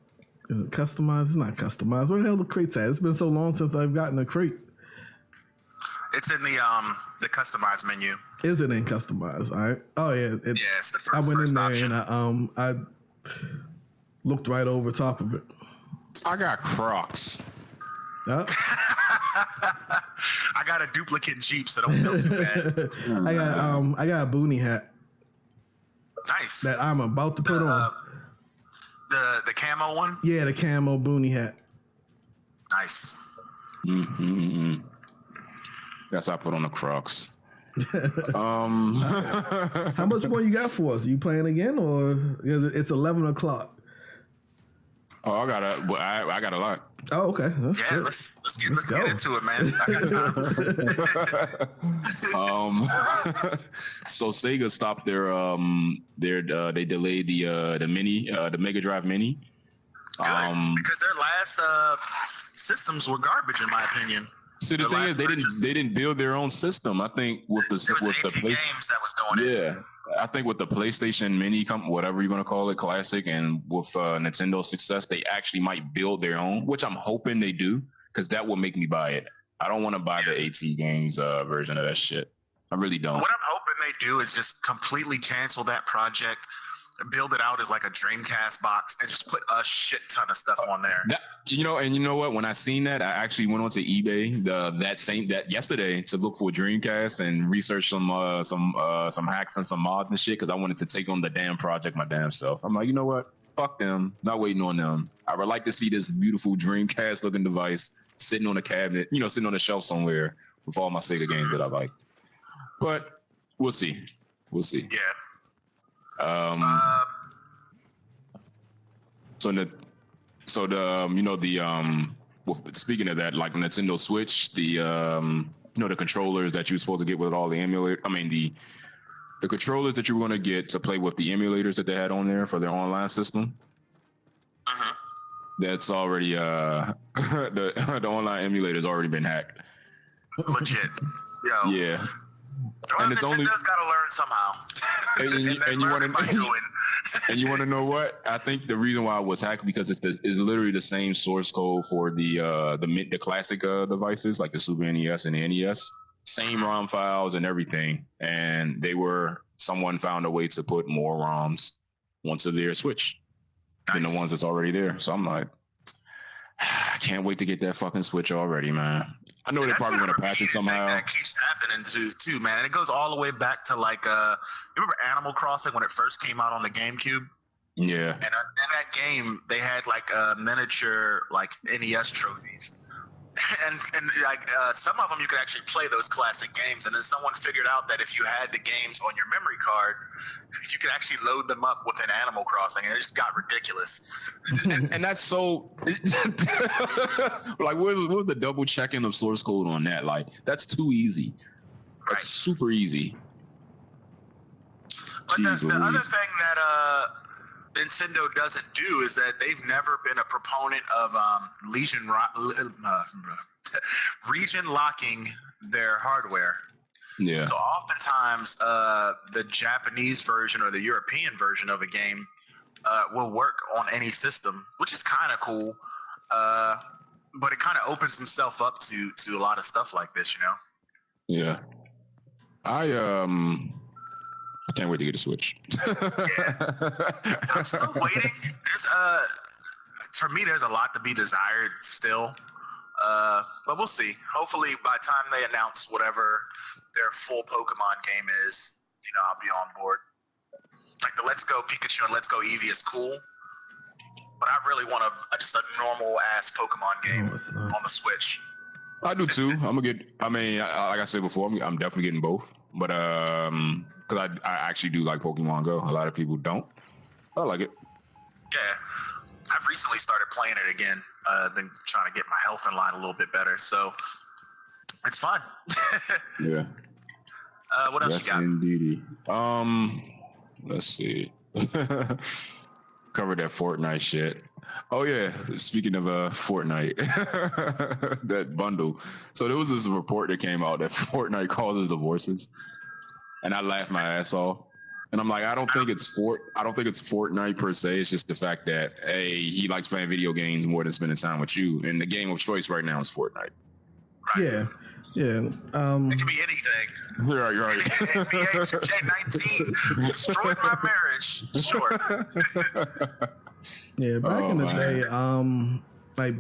Is it customized? It's not customized. Where the hell the crates at? It's been so long since I've gotten a crate. It's in the customized menu. Is it in customized? All right. Oh yeah. It's the first. I went in there option. and I looked right over top of it. I got Crocs. Yep. I got a duplicate Jeep, so don't feel too bad. I got a boonie hat. Nice. That I'm about to put on. The camo one? Yeah, the camo boonie hat. Nice. Yes, I put on the Crocs. How much more you got for us? Are you playing again, or is it's 11 o'clock? Oh, I got a lot. Oh, okay. That's yeah, good. let's get into it, man. I got time. So Sega stopped their they delayed the Mega Drive Mini. Good, because their last systems were garbage, in my opinion. See, the thing is, they didn't build their own system. I think with the games that was doing it. Yeah, I think with the PlayStation Mini, whatever you're gonna call it, Classic, and with Nintendo's success, they actually might build their own, which I'm hoping they do, because that will make me buy it. I don't want to buy the AT Games version of that shit. I really don't. What I'm hoping they do is just completely cancel that project build it out as like a Dreamcast box and just put a shit ton of stuff on there. You know what? When I seen that, I actually went onto eBay that yesterday to look for Dreamcast and research some hacks and some mods and shit because I wanted to take on the damn project my damn self. I'm like, you know what? Fuck them. Not waiting on them. I would like to see this beautiful Dreamcast looking device sitting on a cabinet, sitting on a shelf somewhere with all my Sega games that I like. But we'll see. We'll see. Yeah. Speaking of that, like Nintendo Switch, the controllers that you're supposed to get with all the the controllers that you were going to get to play with the emulators that they had on there for their online system. Uh-huh. That's already the online emulator's already been hacked. Legit. Yo. Yeah. Well, and it's Nintendo's only got to learn somehow. And you want to know what? I think the reason why it was hacked because it's literally the same source code for the classic devices like the Super NES and the NES. Same ROM files and everything, and someone found a way to put more ROMs onto their Switch than the ones that's already there. So I'm like, I can't wait to get that fucking Switch already, man. I know they're probably going to patch it somehow. That keeps happening too, man. And it goes all the way back to like, you remember Animal Crossing when it first came out on the GameCube? Yeah. And in that game, they had like miniature like NES trophies. And like some of them you could actually play those classic games, and then someone figured out that if you had the games on your memory card, you could actually load them up within Animal Crossing, and it just got ridiculous. and that's so like what was the double checking of source code on that? Like that's too easy. That's super easy. But the other thing that Nintendo doesn't do is that they've never been a proponent of region locking their hardware. Yeah. So oftentimes the Japanese version or the European version of a game will work on any system, which is kind of cool. But it kind of opens himself up to a lot of stuff like this, Yeah. I can't wait to get a Switch. Yeah. I'm still waiting. For me, there's a lot to be desired still. But we'll see. Hopefully, by the time they announce whatever their full Pokemon game is, I'll be on board. Like the Let's Go Pikachu and Let's Go Eevee is cool. But I really want just a normal ass Pokemon game on the Switch. I do too. Like I said before, I'm definitely getting both. But because I actually do like Pokemon Go. A lot of people don't. I like it. Yeah. I've recently started playing it again. Been trying to get my health in line a little bit better. So it's fun. Yeah. What else you got? Indeedy. Let's see. Covered that Fortnite shit. Oh yeah, speaking of Fortnite, that bundle. So there was this report that came out that Fortnite causes divorces, and I laughed my ass off. And I'm like, I don't think it's Fortnite per se. It's just the fact that he likes playing video games more than spending time with you. And the game of choice right now is Fortnite. Right. Yeah. It could be anything. Right. NBA 2K19 destroyed my marriage. Sure. Yeah, back in the day, like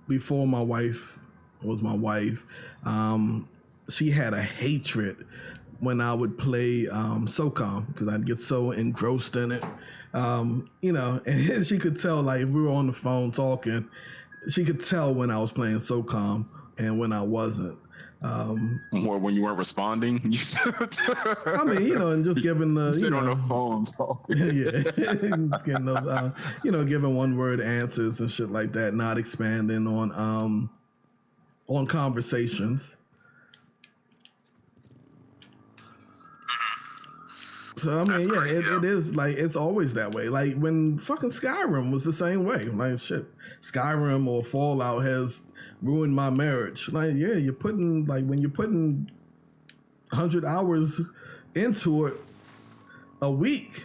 before my wife was my wife, she had a hatred when I would play SOCOM because I'd get so engrossed in it, and she could tell, like if we were on the phone talking, she could tell when I was playing SOCOM and when I wasn't. Or when you weren't responding. And just giving the sit on the phone talking. just getting those, giving one word answers and shit like that, not expanding on conversations. So it is like it's always that way. Like when fucking Skyrim was the same way. Like shit, Skyrim or Fallout has ruined my marriage. Like you're putting when you're putting 100 hours into it a week.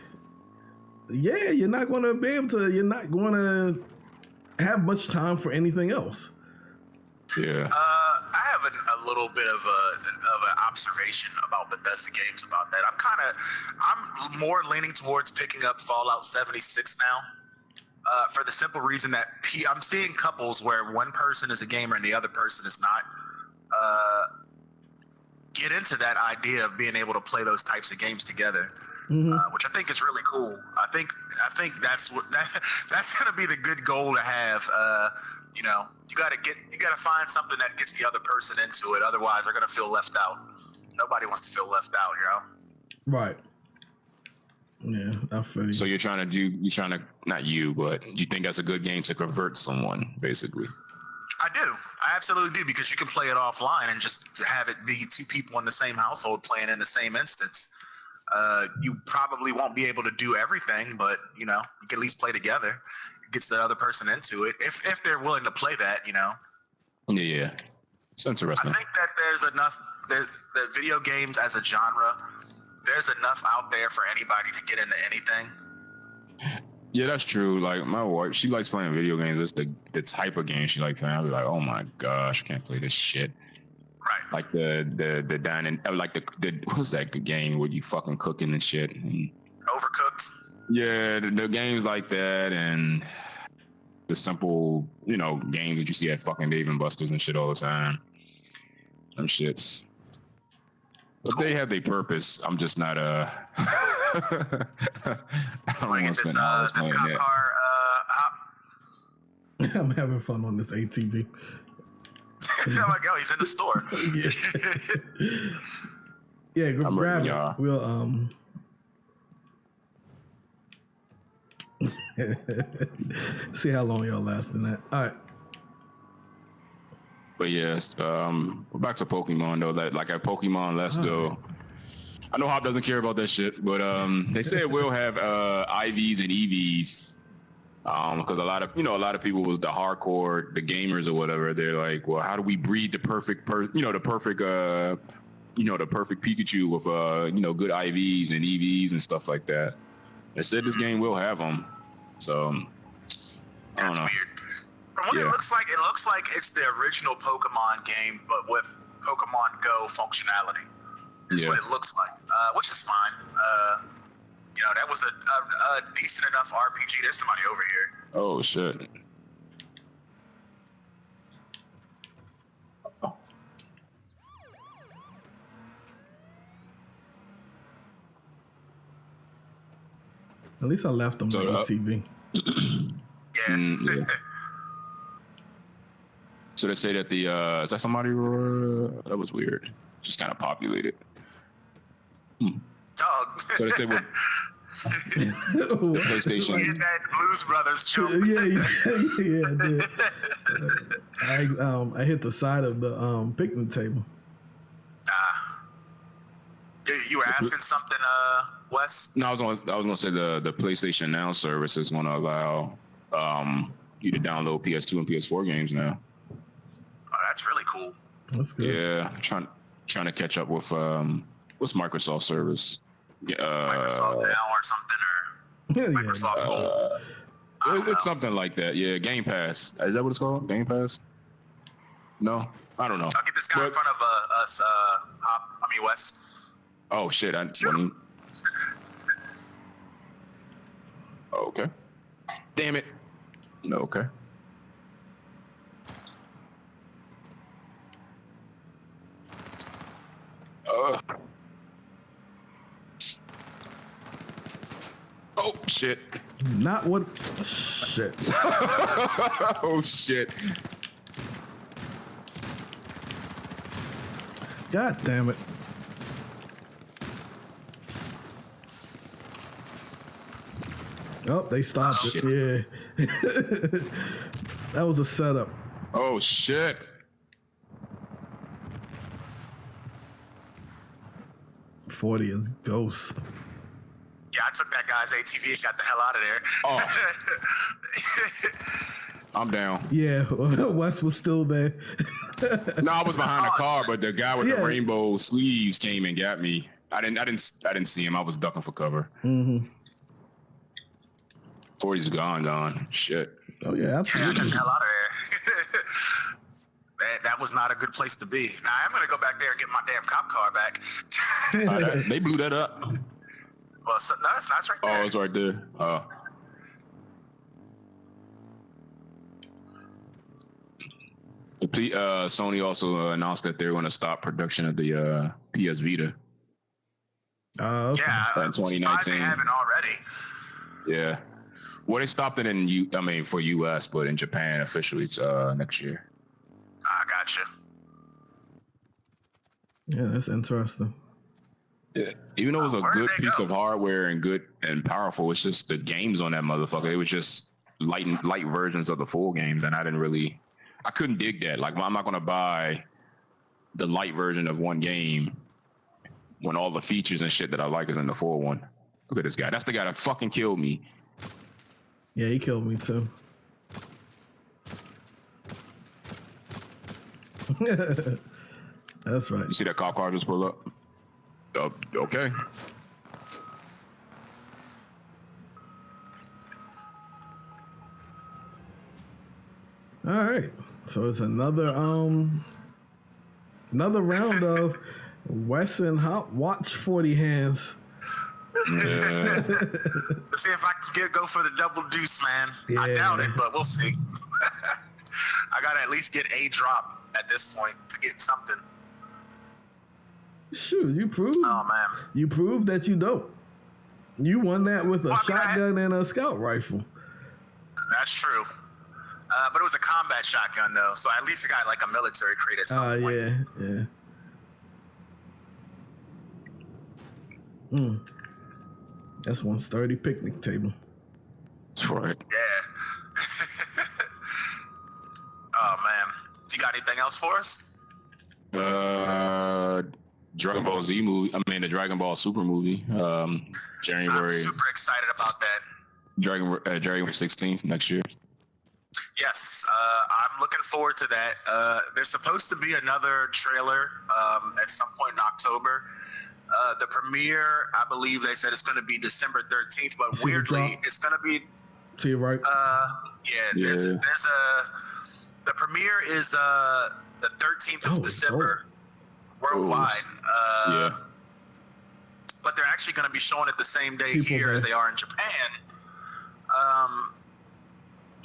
Yeah, you're not going to be able to. You're not going to have much time for anything else. Yeah. I have a little bit of an observation about Bethesda games about that. I'm more leaning towards picking up Fallout 76 now. For the simple reason that I'm seeing couples where one person is a gamer and the other person is not. Get into that idea of being able to play those types of games together, which I think is really cool. I think that's that's going to be the good goal to have. You got to find something that gets the other person into it. Otherwise, they're going to feel left out. Nobody wants to feel left out, Right. Yeah, I feel you. So not you, but you think that's a good game to convert someone, basically. I do. I absolutely do, because you can play it offline and just have it be two people in the same household playing in the same instance. You probably won't be able to do everything, but you can at least play together. It gets the other person into it if they're willing to play that. Yeah, it's interesting. I think that there's enough. The video games as a genre, there's enough out there for anybody to get into anything. Yeah, that's true. Like my wife, she likes playing video games. It's the type of game she likes playing. I'll be like, oh my gosh, I can't play this shit. Right. Like the dining, like the what's that good game where you fucking cooking and shit? Overcooked. Yeah, the games like that, and the simple, games that you see at fucking Dave and Buster's and shit all the time. Them shits. But they have their purpose. I'm just not I don't want to spend hours this playing that. I'm having fun on this ATV. Oh my god, he's in the store. Yeah, grab it. y'all. We'll see how long y'all last in that. All right. But yes, back to Pokemon though. Like at Pokemon Let's Go. I know Hop doesn't care about that shit, but they say it will have IVs and EVs. Because a lot of people with the hardcore, the gamers or whatever, they're like, well, how do we breed the perfect the perfect Pikachu with good IVs and EVs and stuff like that. They said this game will have them, so I don't know. Weird. From what it looks like it's the original Pokemon game, but with Pokemon Go functionality. Is what it looks like, which is fine. That was a decent enough RPG. There's somebody over here. Oh shit. At least I left them on TV. Yeah. So they say that is that somebody? That was weird. Just kind of populated. Dog. So they say what? PlayStation. You get that Blues Brothers joke. I did. I hit the side of the picnic table. You were asking something, Wes? No, I was gonna say the PlayStation Now service is gonna allow you to download PS2 and PS4 games now. Oh, that's really cool. That's good. Yeah, trying to catch up with what's Microsoft service? Microsoft Now or something, or Microsoft Gold. It's something like that. Yeah, Game Pass. Is that what it's called? Game Pass? No, I don't know. I'll get this guy in front of us. Wes. Oh shit! Okay. Damn it. No. Okay. Oh shit. Not what shit. Oh shit. God damn it. Oh, they stopped it. Yeah. That was a setup. Oh shit. Forty is ghost. Yeah, I took that guy's ATV and got the hell out of there. Oh. I'm down. Yeah, Wes was still there. No, I was behind the car, but the guy with the rainbow sleeves came and got me. I didn't see him. I was ducking for cover. 40's gone. Shit. Oh yeah, absolutely. Yeah, I got the hell out of there. that was not a good place to be. Now I'm gonna go back there and get my damn cop car back. They blew that up. Well, so, no, it's not. It's right there. Oh, it's right there. Sony also announced that they're going to stop production of the PS Vita. Okay. Yeah, in 2019. They haven't already. Yeah. Well, they stopped it for US, but in Japan officially it's next year. I gotcha. Yeah, that's interesting. Yeah. Even though it was a good piece of hardware and good and powerful, it's just the games on that motherfucker. It was just light versions of the full games, and I couldn't dig that. Like, I'm not gonna buy the light version of one game when all the features and shit that I like is in the full one. Look at this guy. That's the guy that fucking killed me. Yeah, he killed me too. That's right. You see that cop car just pull up? Okay. All right. So it's another round of Wes and Hop watch 40 Hands. Yeah. Let's see if I can go for the double deuce, man. Yeah. I doubt it, but we'll see. I gotta at least get a drop at this point to get something. Shoot, you proved. Oh man, you proved that you don't. You won that with a shotgun and a scout rifle. That's true. But it was a combat shotgun though, so at least it got like a military crate at some point. Yeah. That's one sturdy picnic table. That's right. Yeah. Oh man, you got anything else for us? Dragon Ball Z movie. The Dragon Ball Super movie. January. I'm super excited about that. January 16th next year. Yes, I'm looking forward to that. There's supposed to be another trailer at some point in October. The premiere, I believe they said it's going to be December 13th, but weirdly, it's going to be. To your right. There's a. The premiere is the 13th of December worldwide. Yeah. But they're actually going to be showing it the same day here as they are in Japan.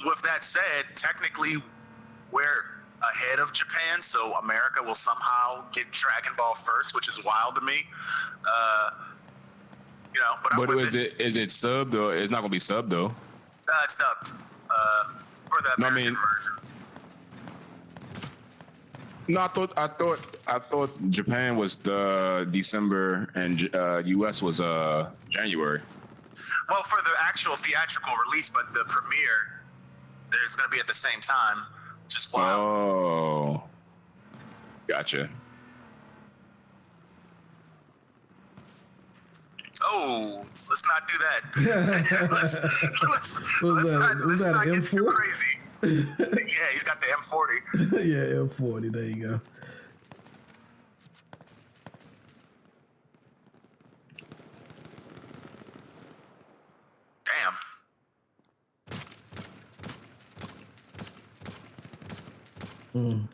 With that said, technically, we're ahead of Japan, so America will somehow get Dragon Ball first, which is wild to me. But is it subbed or it's not gonna be subbed though? It's dubbed for the American version. No, I thought Japan was the December and US was January. Well, for the actual theatrical release, but the premiere, there's going to be at the same time, which is wild. Oh, gotcha. Oh, let's not do that. let's not get too crazy. Yeah, he's got the M40. Yeah, M40. There you go. Damn.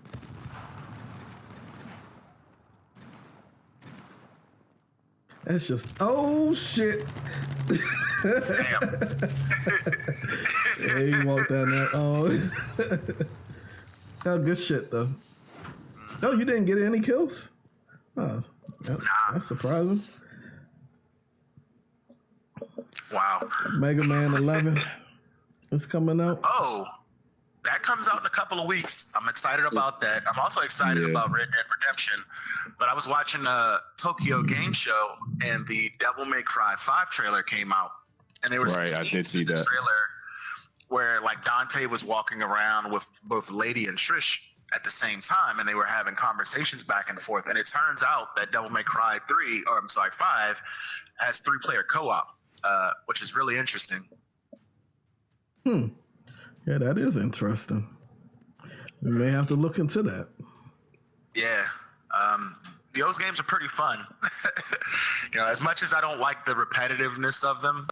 That's just shit. Damn. Yeah, he walked down there. Oh, good shit though. No, you didn't get any kills. Oh, that's surprising. Wow. Mega Man 11 is coming out. Oh, that comes out in a couple of weeks. I'm excited about that. I'm also excited about Red Dead Redemption. But I was watching a Tokyo Game Show, and the Devil May Cry 5 trailer came out. And there was I did see that trailer where like Dante was walking around with both Lady and Trish at the same time, and they were having conversations back and forth. And it turns out that Devil May Cry 5 has 3-player co-op, which is really interesting. Yeah, that is interesting. We may have to look into that. Yeah. Those games are pretty fun. As much as I don't like the repetitiveness of them,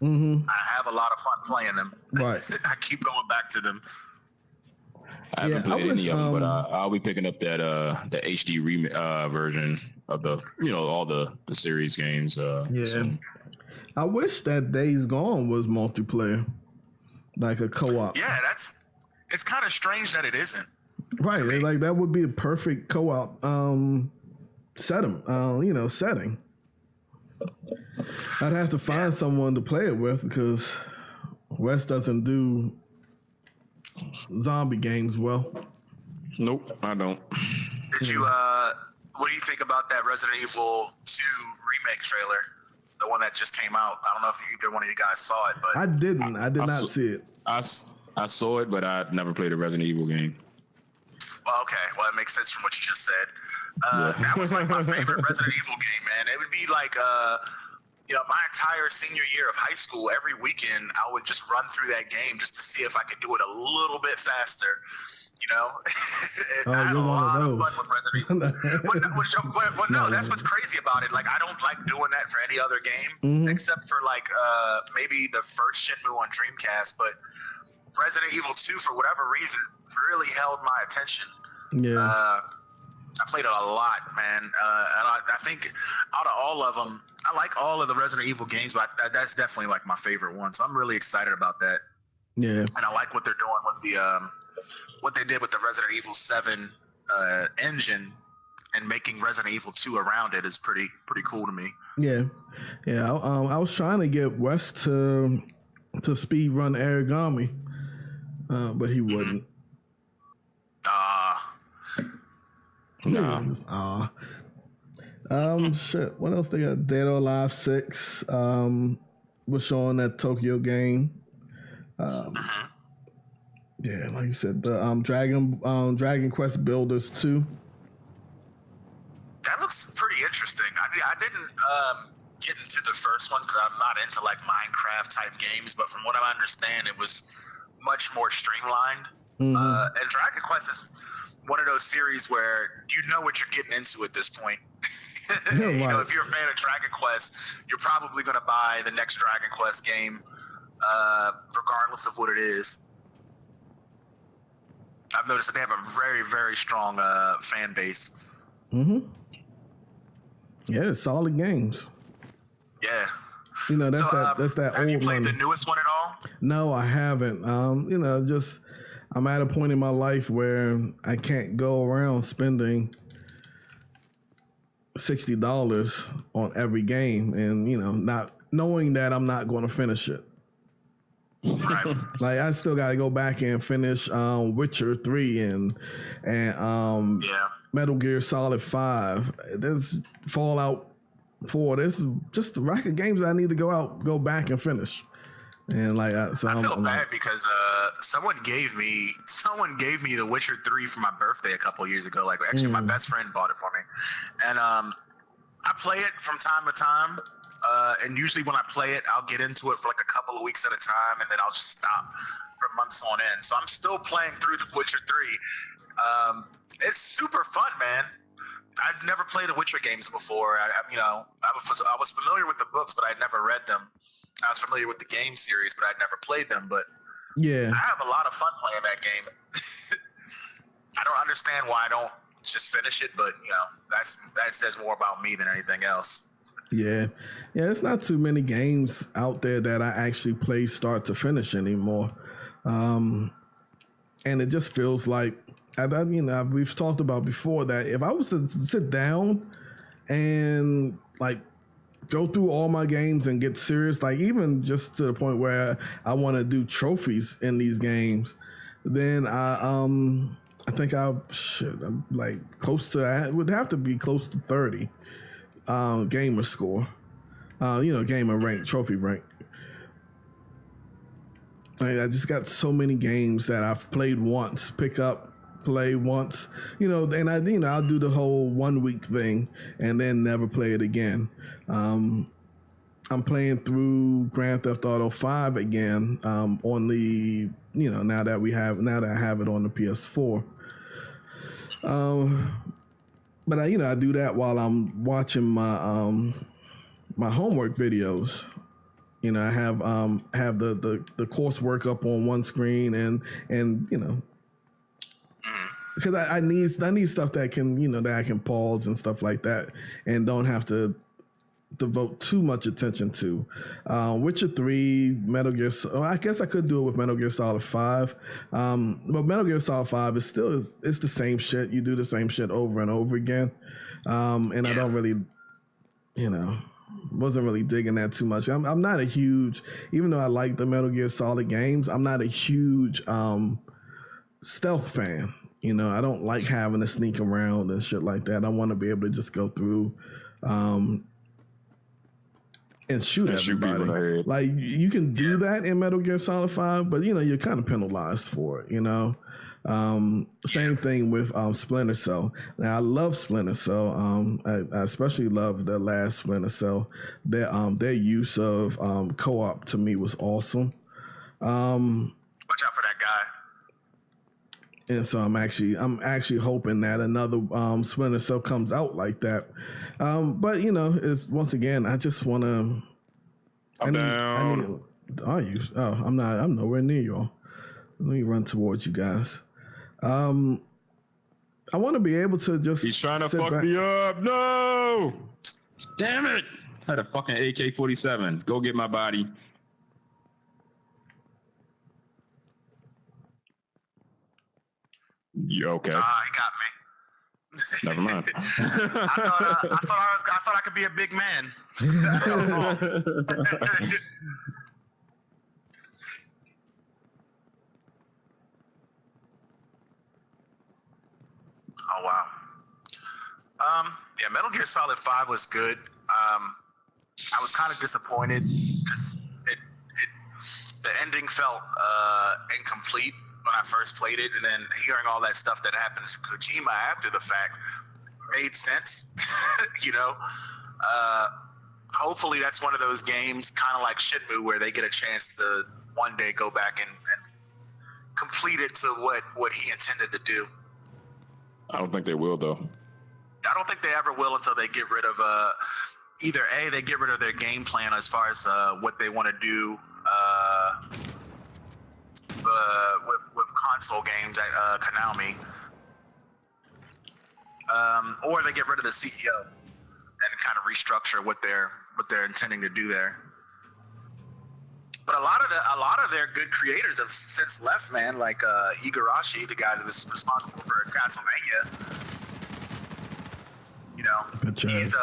I have a lot of fun playing them. Right. I keep going back to them. I haven't played any of them, but I'll be picking up that the HD version of the all the series games. Soon. I wish that Days Gone was multiplayer, like a co-op. Yeah, it's kind of strange that it isn't. Right, like that would be a perfect co-op setting. I'd have to find someone to play it with because Wes doesn't do zombie games well. Nope, I don't. Did you? What do you think about that Resident Evil 2 remake trailer? The one that just came out. I don't know if either one of you guys saw it, but I didn't. I did not see it. I saw it, but I never played a Resident Evil game. Well, okay. Well, it makes sense from what you just said. That was like my favorite Resident Evil game, man. It would be like, my entire senior year of high school, every weekend, I would just run through that game just to see if I could do it a little bit faster. I had a lot of fun with Resident Evil. No, that's what's crazy about it. Like, I don't like doing that for any other game, except for like maybe the first Shenmue on Dreamcast. But Resident Evil 2, for whatever reason, really held my attention. Yeah. I played it a lot, man. And I think out of all of them, I like all of the Resident Evil games, but that's definitely like my favorite one. So I'm really excited about that. Yeah. And I like what they're doing with the what they did with the Resident Evil 7 engine and making Resident Evil 2 around it is pretty cool to me. Yeah. Yeah. I was trying to get Wes to speed run Origami, but he wouldn't. Nah. Shit. What else they got? Dead or Alive 6 was showing that Tokyo game. Yeah, like you said, the Dragon Quest Builders 2. That looks pretty interesting. I didn't get into the first one because I'm not into like Minecraft type games, but from what I understand, it was much more streamlined. And Dragon Quest is one of those series where you know what you're getting into at this point. If you're a fan of Dragon Quest, you're probably going to buy the next Dragon Quest game, regardless of what it is. I've noticed that they have a very, very strong fan base. Yeah, solid games. Yeah. That's that have old you played money. the newest one at all? No, I haven't. I'm at a point in my life where I can't go around spending $60 on every game and, not knowing that I'm not going to finish it. Right. Like, I still got to go back and finish Witcher 3 and Metal Gear Solid 5. There's Fallout 4. There's just a rack of games I need to go back and finish. And I feel bad because someone gave me The Witcher 3 for my birthday a couple years ago. Like, actually, my best friend bought it for me, and I play it from time to time. And usually when I play it, I'll get into it for like a couple of weeks at a time, and then I'll just stop for months on end. So I'm still playing through The Witcher 3. It's super fun, man. I'd never played the Witcher games before. I was familiar with the books, but I'd never read them. I was familiar with the game series, but I'd never played them. But yeah, I have a lot of fun playing that game. I don't understand why I don't just finish it, but that says more about me than anything else. Yeah, it's not too many games out there that I actually play start to finish anymore, and it just feels like we've talked about before that if I was to sit down and like go through all my games and get serious, like even just to the point where I want to do trophies in these games, then I think I'm like close to, I would have to be close to 30 gamer score, gamer rank, trophy rank. I just got so many games that I've played once, play once, and I'll do the whole 1 week thing and then never play it again. I'm playing through Grand Theft Auto 5 again on the, now that I have it on the PS4. But I do that while I'm watching my my homework videos. I have the coursework up on one screen and because I need stuff that can, that I can pause and stuff like that, and don't have to devote too much attention to. Witcher 3, Metal Gear. I guess I could do it with Metal Gear Solid 5. But Metal Gear Solid 5 it's the same shit. You do the same shit over and over again, and I don't really, wasn't really digging that too much. I'm not a huge, even though I like the Metal Gear Solid games, I'm not a huge stealth fan. I don't like having to sneak around and shit like that. I want to be able to just go through and shoot everybody. Like, you can do that in Metal Gear Solid 5, but you're kind of penalized for it. Same thing with Splinter Cell. Now, I love Splinter Cell. I especially love the last Splinter Cell. Their use of co-op to me was awesome. Watch out for that guy. And so I'm actually hoping that another Splinter Cell comes out like that. But it's, once again, I just want to. Are you? Oh, I'm not. I'm nowhere near y'all. Let me run towards you guys. I want to be able to just. He's trying to fuck me up. No! Damn it! I had a fucking AK-47. Go get my body. You okay? He got me. Never mind. I thought I could be a big man. Oh wow. Yeah, Metal Gear Solid 5 was good. I was kind of disappointed because the ending felt incomplete when I first played it, and then hearing all that stuff that happens to Kojima after the fact made sense. Hopefully that's one of those games, kind of like Shenmue, where they get a chance to one day go back and complete it to what he intended to do. I don't think they will, though. I don't think they ever will until they get rid of either A, they get rid of their game plan as far as what they want to do with console games at Konami, or they get rid of the CEO and kind of restructure what they're intending to do there. But a lot of their good creators have since left, man. Like Igarashi, the guy that was responsible for Castlevania. He's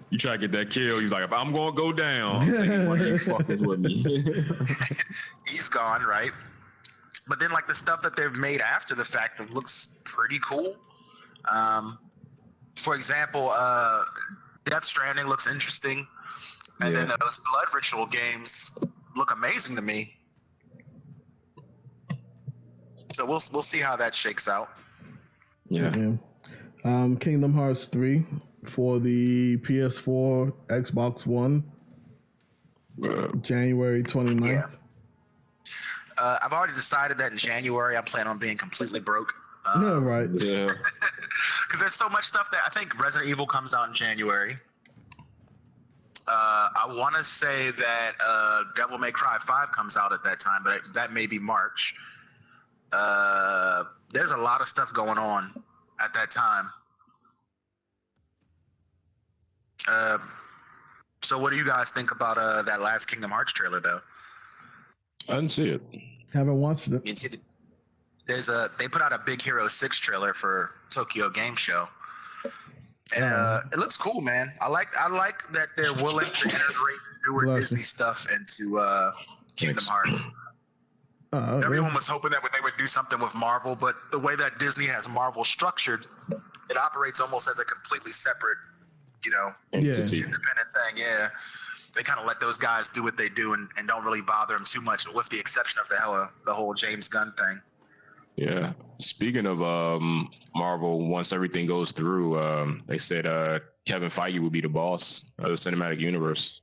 You try to get that kill. He's like, if I'm gonna go down, I'm taking one of you fuckers with me. He's gone, right? But then, like, the stuff that they've made after the fact that looks pretty cool. For example, Death Stranding looks interesting, and then those Blood Ritual games look amazing to me. So we'll see how that shakes out. Yeah. Kingdom Hearts 3 for the PS4, Xbox One, January 29th. Yeah. I've already decided that in January I plan on being completely broke. Right. Yeah. Because there's so much stuff that I think Resident Evil comes out in January. I want to say that Devil May Cry 5 comes out at that time, but that may be March. There's a lot of stuff going on at that time. So what do you guys think about that last Kingdom Hearts trailer, though? I didn't see it. Haven't watched it. They put out a Big Hero 6 trailer for Tokyo Game Show. And it looks cool, man. I like that they're willing to integrate newer Disney stuff into Kingdom Hearts. Everyone was hoping that they would do something with Marvel, but the way that Disney has Marvel structured, it operates almost as a completely separate, entity. Independent thing. Yeah, they kind of let those guys do what they do and don't really bother them too much, with the exception of the whole James Gunn thing. Yeah. Speaking of Marvel, once everything goes through, they said Kevin Feige will be the boss of the cinematic universe.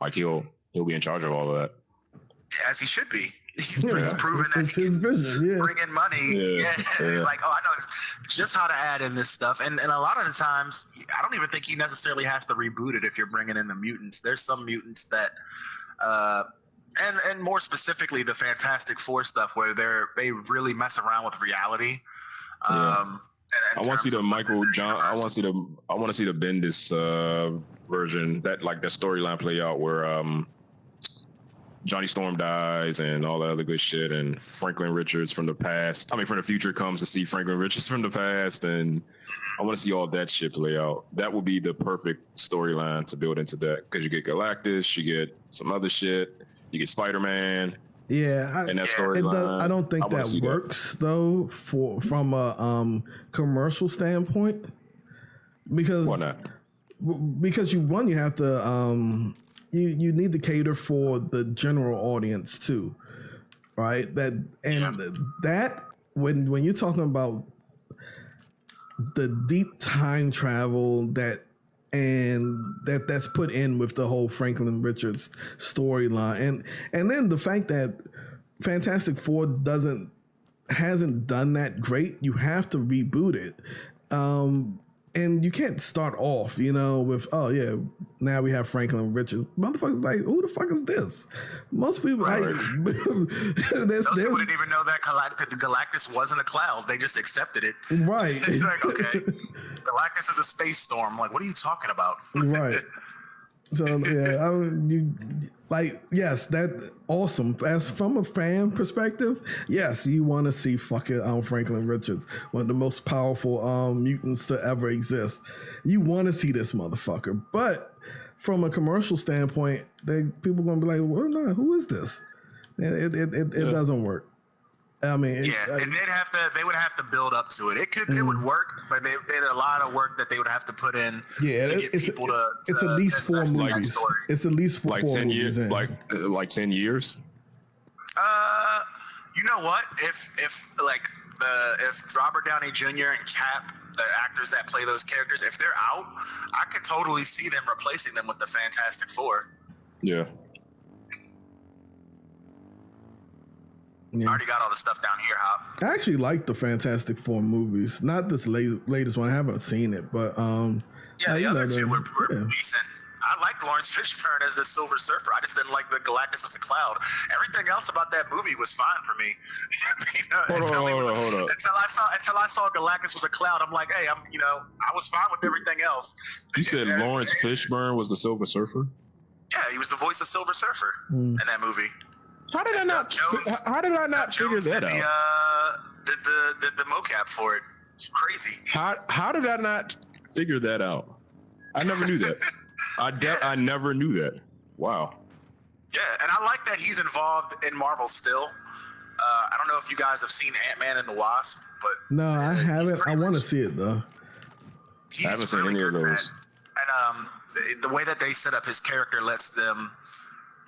Like he'll be in charge of all of that. As he should be. He's proven that he can bring in money. Yeah. He's like, I know just how to add in this stuff. And a lot of the times, I don't even think he necessarily has to reboot it if you're bringing in the mutants. There's some mutants that, and more specifically, the Fantastic Four stuff where they really mess around with reality. I want to see the Michael John. I want to see the Bendis version, that like that storyline play out where Johnny Storm dies and all that other good shit, and Franklin Richards from the future comes to see Franklin Richards from the past, and I want to see all that shit play out. That would be the perfect storyline to build into that, because you get Galactus, you get some other shit, you get Spider-Man. Yeah, and that storyline. I don't think that works though from a commercial standpoint, because why not? Because you have to you need to cater for the general audience too, right? That when you're talking about the deep time travel that's put in with the whole Franklin Richards storyline, and then the fact that Fantastic Four hasn't done that great, you have to reboot it, and you can't start off, with now we have Franklin Richards. Motherfuckers like, who the fuck is this? Most people Those people didn't even know that Galactus wasn't a cloud. They just accepted it. Right. It's like, okay, Galactus is a space storm. Like, what are you talking about? Right. So yes, that awesome. As from a fan perspective, yes, you want to see fucking Franklin Richards, one of the most powerful mutants to ever exist. You want to see this motherfucker, but from a commercial standpoint, people gonna be like, well, no, who is this? It doesn't work. I mean, they would have to build up to it. It would work, but they had a lot of work that they would have to put in. Yeah, to get it's at least 4 movies. It's at least four 10 years. Like 10 years. You know what? If Robert Downey Jr. and Cap, the actors that play those characters, if they're out, I could totally see them replacing them with the Fantastic Four. Yeah. I already got all the stuff down here, Hop. I actually like the Fantastic Four movies. Not this latest one. I haven't seen it, but the other two were decent. I liked Lawrence Fishburne as the Silver Surfer. I just didn't like the Galactus as a cloud. Everything else about that movie was fine for me. Hold on. Until I saw Galactus was a cloud, I'm like, hey, I was fine with everything else. You said Lawrence Fishburne was the Silver Surfer? Yeah, he was the voice of Silver Surfer in that movie. How did I not figure that out? Did the mocap for it. It's crazy. How did I not figure that out? I never knew that. I never knew that. Wow. Yeah, and I like that he's involved in Marvel still. I don't know if you guys have seen Ant-Man and the Wasp, but no, I haven't. I want to see it though. I haven't seen any of those. And the way that they set up his character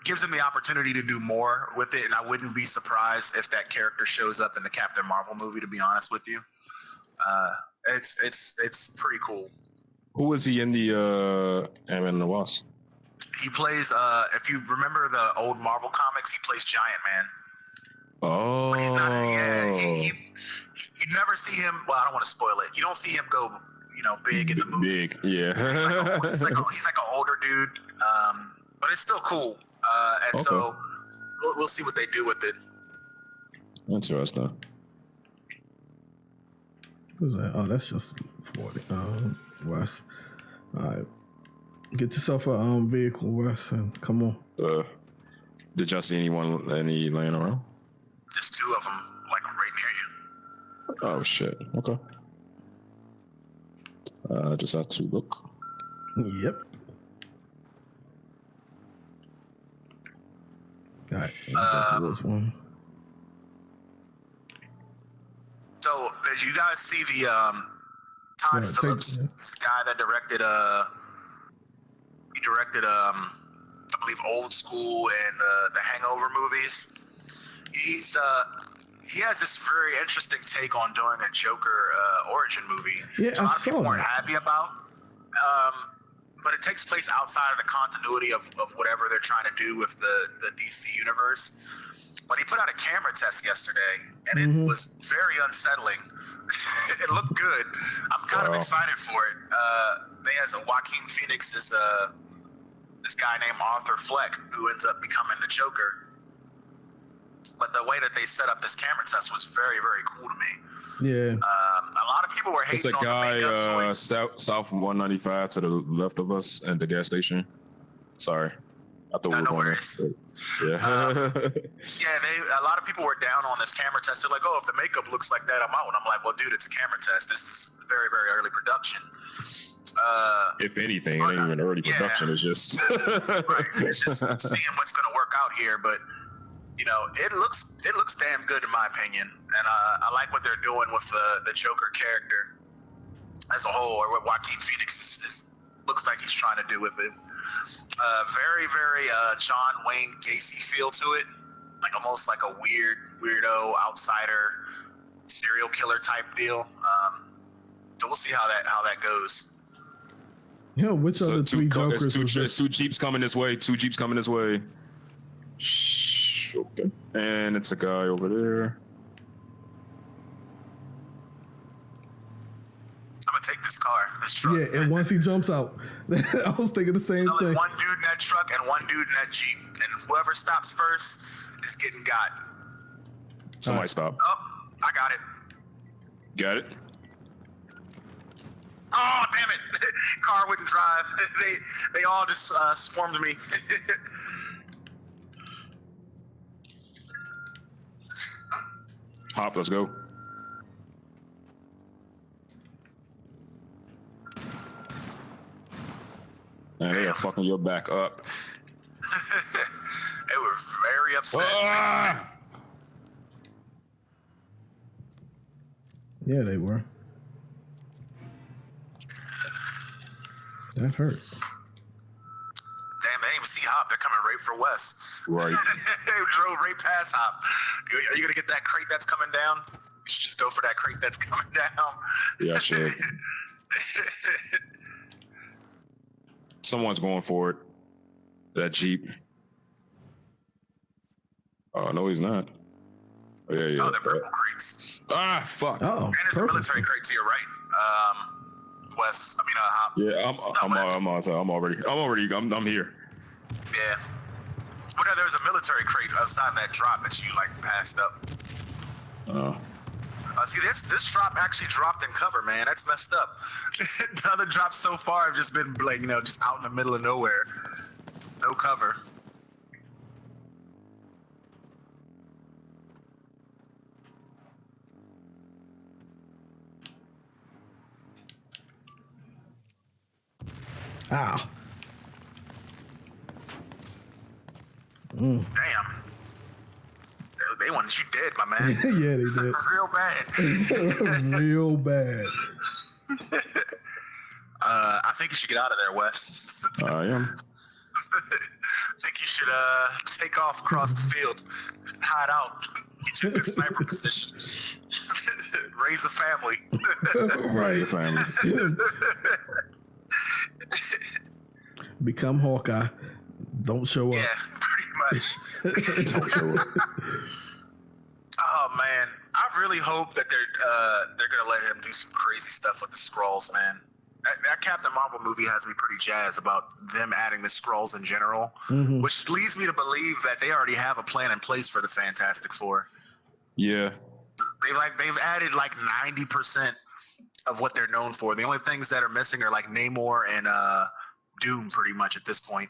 gives him the opportunity to do more with it, and I wouldn't be surprised if that character shows up in the Captain Marvel movie, to be honest with you. It's pretty cool. Who was he in the Ant-Man and the Wasp? He plays, if you remember the old Marvel comics, he plays Giant Man. Oh. But he's not, you never see him, well, I don't want to spoil it. You don't see him go, big in the movie. Big, yeah. He's like an older dude, but it's still cool. So we'll see what they do with it. Interesting. Who's that? Oh, that's just 40. Wes. All right. Get yourself a vehicle, Wes, and come on. Did y'all see any laying around? There's 2 of them, like right near you. Oh, shit. Okay. Just have to look. Yep. All right. This one. So, did you guys see the Todd Phillips, this guy that directed I believe Old School and the Hangover movies? He has this very interesting take on doing a Joker origin movie. Yeah, a lot of people weren't happy about. But it takes place outside of the continuity of whatever they're trying to do with the DC universe. But he put out a camera test yesterday, and it was very unsettling. It looked good. I'm kind of excited for it. They has Joaquin Phoenix is this guy named Arthur Fleck, who ends up becoming the Joker. But the way that they set up this camera test was very, very cool to me. Yeah. A lot of people were It's a hating on the guy makeup choice. south 195 to the left of us at the gas station. Sorry. I thought we were No going worries. Yeah. A lot of people were down on this camera test. They're like, "Oh, if the makeup looks like that, I'm out." And I'm like, "Well, dude, it's a camera test. This is very, very early production." If anything, it ain't even early production. It's just right. It's just seeing what's going to work out here. But you know, it looks damn good in my opinion, and I like what they're doing with the Joker character as a whole, or what Joaquin Phoenix is looks like he's trying to do with it. Very, very John Wayne Gacy feel to it, like almost like a weirdo outsider serial killer type deal. So we'll see how that goes. Yeah, which of the three Jokers was this? Two Jeeps coming this way. Shh, okay. And it's a guy over there. I'm gonna take this car, this truck. Yeah, and once he jumps out, I was thinking the same thing. One dude in that truck and one dude in that Jeep, and whoever stops first is getting got. Somebody stop. Oh, I got it. Got it. Oh, damn it! Car wouldn't drive. They all just swarmed me. Hop, let's go. Man, they are fucking your back up. They were very upset. Ah! Yeah, they were. That hurt. Damn, they didn't even see Hop. They're coming right for Wes. Right. They drove right past Hop. Are you gonna get that crate that's coming down? You should just go for that crate that's coming down. Yeah, I should. Someone's going for it. That Jeep. Oh, no, he's not. Oh, yeah. Oh, they're purple crates. Ah, fuck. Oh, And there's a military crate to your right. Wes, Hop. Yeah, I'm here. Yeah. But no, there was a military crate outside that drop that you passed up. See, this drop actually dropped in cover, man. That's messed up. The other drops so far have just been just out in the middle of nowhere, no cover. Ow. Damn. They wanted you dead, my man. Yeah, they did. Real bad. Real bad. I think you should get out of there, Wes. I am. I think you should take off across the field, hide out, get you a good sniper position, raise a family. Right. Family. Become Hawkeye. Don't show up. Yeah, pretty much. Don't show up. Oh man, I really hope that they're gonna let him do some crazy stuff with the Skrulls, man. That Captain Marvel movie has me pretty jazzed about them adding the Skrulls in general, which leads me to believe that they already have a plan in place for the Fantastic Four. Yeah. They've added 90% of what they're known for. The only things that are missing are Namor and Doom, pretty much at this point.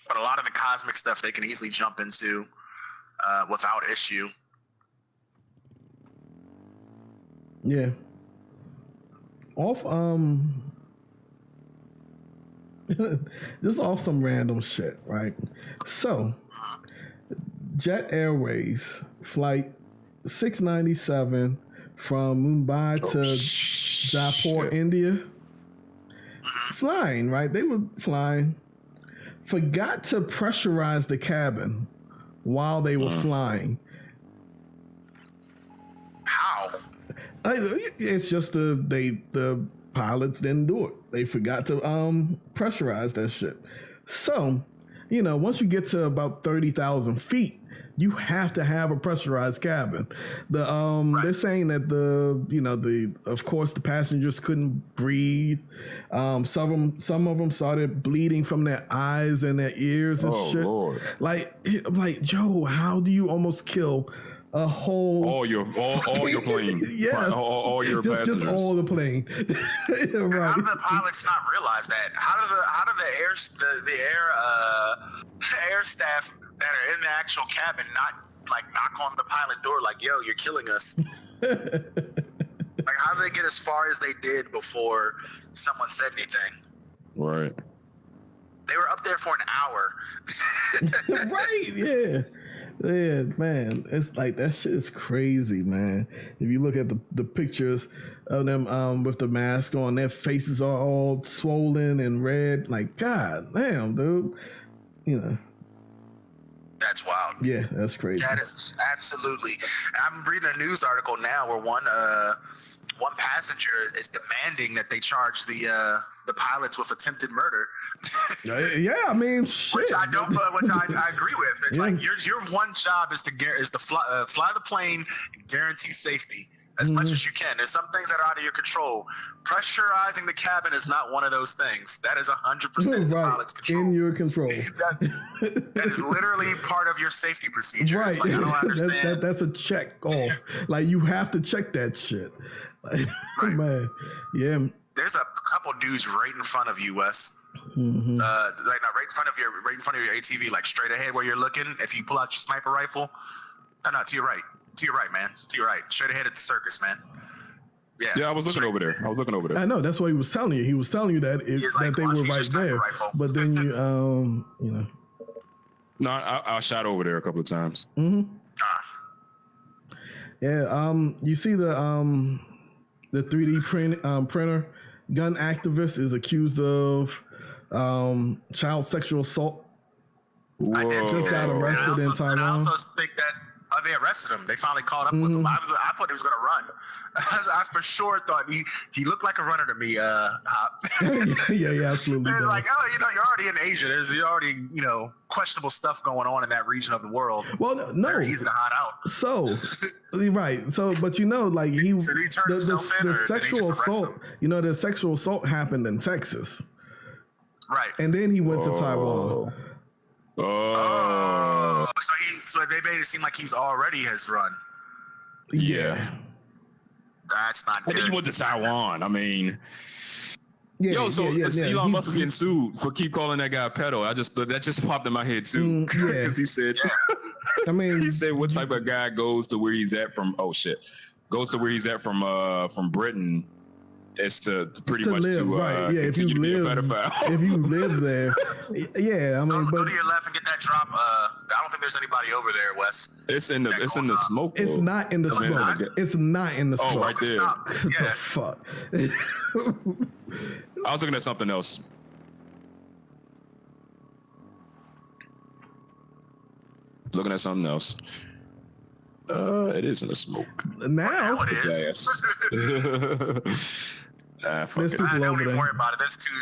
But a lot of the cosmic stuff they can easily jump into without issue. Yeah. Just off some random shit, right? So, Jet Airways flight 697 from Mumbai to Jaipur, India. Flying, right? They were flying. Forgot to pressurize the cabin while they were flying. How? It's just the pilots didn't do it. They forgot to pressurize that shit. So, once you get to about 30,000 feet, you have to have a pressurized cabin. They're saying that of course the passengers couldn't breathe. Some of them started bleeding from their eyes and their ears and shit. Lord. Like Joe, how do you almost kill a whole all your plane. Yes. All your passengers. Just all the plane. Right. How do the pilots not realize that? How do the air staff that are in the actual cabin not like knock on the pilot door like, yo, you're killing us? Like, how do they get as far as they did before someone said anything? Right. They were up there for an hour. Right, yeah. Yeah, man. It's like that shit is crazy, man. If you look at the pictures of them with the mask on, their faces are all swollen and red. Like, god damn, dude. You know. That's wild. Yeah, that's crazy. That is absolutely. I'm reading a news article now where one passenger is demanding that they charge the pilots with attempted murder. Yeah, I mean, shit. Which I don't, which I agree with. It's like your one job is to fly the plane and guarantee safety as much as you can. There's some things that are out of your control. Pressurizing the cabin is not one of those things. That is 100% the pilot's control. In your control. that is literally part of your safety procedure. Right. It's like, I don't understand. That's a check off. Like, you have to check that shit. Like, right. Man, yeah. There's a couple dudes right in front of you, Wes. Mm-hmm. Right in front of your ATV, like straight ahead where you're looking. If you pull out your sniper rifle, no, to your right, man, to your right, straight ahead at the circus, man. Yeah, I was looking over there. I know, that's what he was telling you. He was telling you that that they were right there. Rifle. But then you know. No, I shot over there a couple of times. Mm-hmm. Yeah. You see the 3D printer gun activist is accused of child sexual assault. I did just got arrested in Taiwan. I also think that they arrested him. They finally caught up with him. I thought he was going to run. I for sure thought he looked like a runner to me. Hop. yeah, absolutely. It's like, oh, you're already in Asia. There's already questionable stuff going on in that region of the world. Well, no, very easy to hide out. So, right. So, but like the sexual assault. The sexual assault happened in Texas. Right. And then he went to Taiwan. Oh. So they made it seem like he's already has run. Yeah. That's not good. I think he went to Taiwan. I mean, yeah. Elon Musk is getting sued for keep calling that guy a pedo. That just popped in my head too. Because he said, I mean, he said, what type of guy goes to where he's at from? Oh shit, goes to where he's at from Britain. Is to pretty much live, to right. Yeah, if you live there, yeah. I mean, go to your left and get that drop. I don't think there's anybody over there, Wes. It's in the smoke. It's not in the smoke. It's not in the smoke. Oh, right there. What the fuck? I was looking at something else. It is in the smoke. Now it is. There's people I don't over even there. worry about it. There's two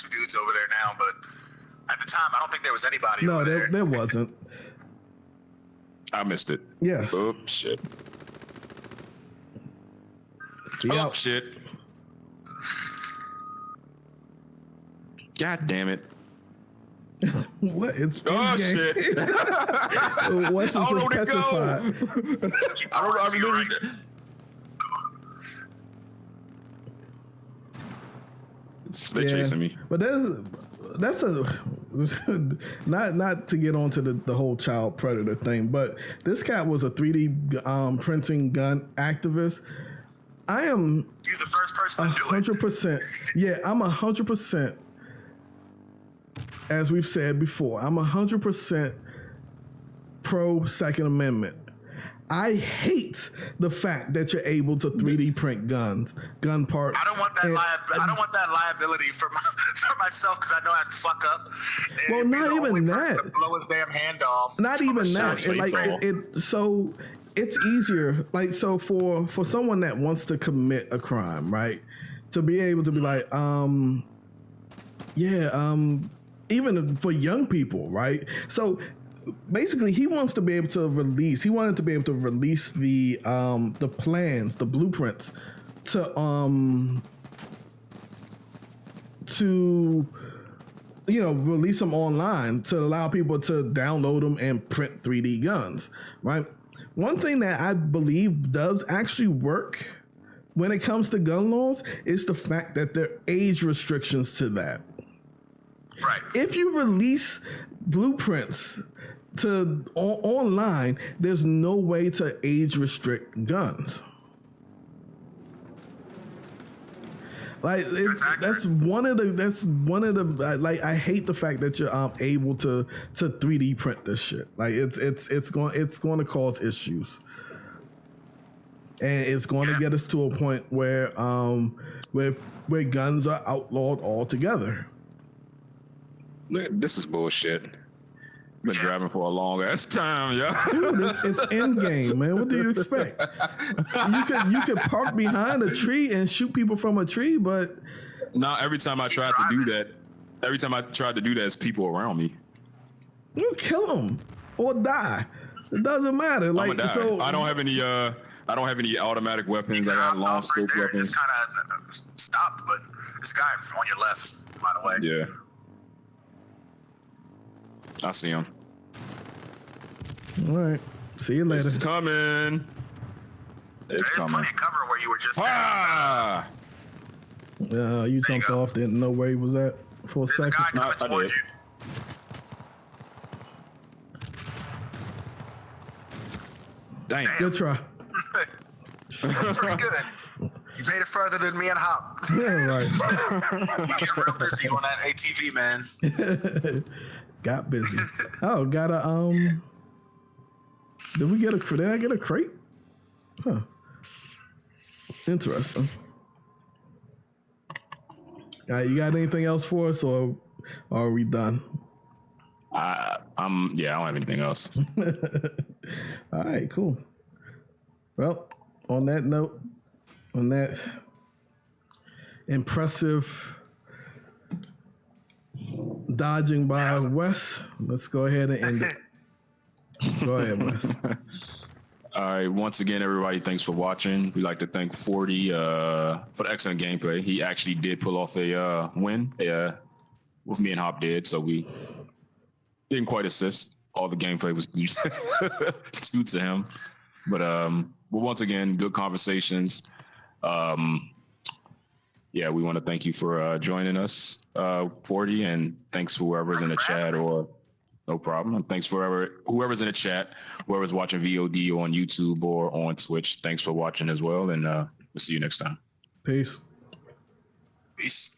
dudes over there now, but at the time, I don't think there was anybody over there. No, there wasn't. I missed it. Yes. Oh, shit. Yep. Oh, shit. God damn it. What? It's shit. What's just petrified? I really. They're chasing me. But that's a not to get onto the whole child predator thing, but this cat was a 3D printing gun activist. He's the first person to do it. 100%. Yeah, I'm 100%. As we've said before, I'm 100% pro Second Amendment. I hate the fact that you're able to 3D print gun parts. I don't want that. I don't want that liability for myself because I know I'd fuck up. Well, not even that. Blow his damn hand off. Not even that. So it's easier. Like, so for someone that wants to commit a crime, right, to be able to be like, even for young people, right? So basically, he wanted to be able to release the plans, the blueprints to release them online to allow people to download them and print 3D guns, right? one thing that I believe does actually work when it comes to gun laws is the fact that there are age restrictions to that. Right. If you release blueprints to online, there's no way to age restrict guns. Like that's one of the like I hate the fact that you're able to 3D print this shit. Like it's going to cause issues, and it's going to get us to a point where guns are outlawed altogether. This is bullshit. Been driving for a long ass time, yo. Dude, it's end game, man. What do you expect? You could park behind a tree and shoot people from a tree, but now every time I tried to do that, it's people around me. You kill them or die. It doesn't matter. I'm Like die. so, I don't have any. I don't have any automatic weapons. I got long scope weapons. It's kind of stopped, but this guy on your left, by the way. Yeah. I see him. All right. See you later. It's coming. It's coming. There's plenty of cover where you were just. Ah! You jumped off, didn't know where he was at for a There's second. a guy coming towards you. Damn. Good try. Pretty good. You made it further than me and Hop. Yeah, right. You get real busy on that ATV, man. Got busy. Oh, got a Did I get a crate? Huh. Interesting. All right, you got anything else for us, or are we done? I don't have anything else. All right, cool. Well, on that note, on that impressive dodging by Wes, let's go ahead and end it. Go ahead, Wes. All right. Once again, everybody, thanks for watching. We'd like to thank 40 for the excellent gameplay. He actually did pull off a win with me and Hop did, so we didn't quite assist. All the gameplay was due to him. But once again, good conversations. Yeah, we want to thank you for joining us, 40, and thanks whoever's in the chat or no problem. And thanks for whoever's in the chat, whoever's watching VOD on YouTube or on Twitch. Thanks for watching as well, and we'll see you next time. Peace. Peace.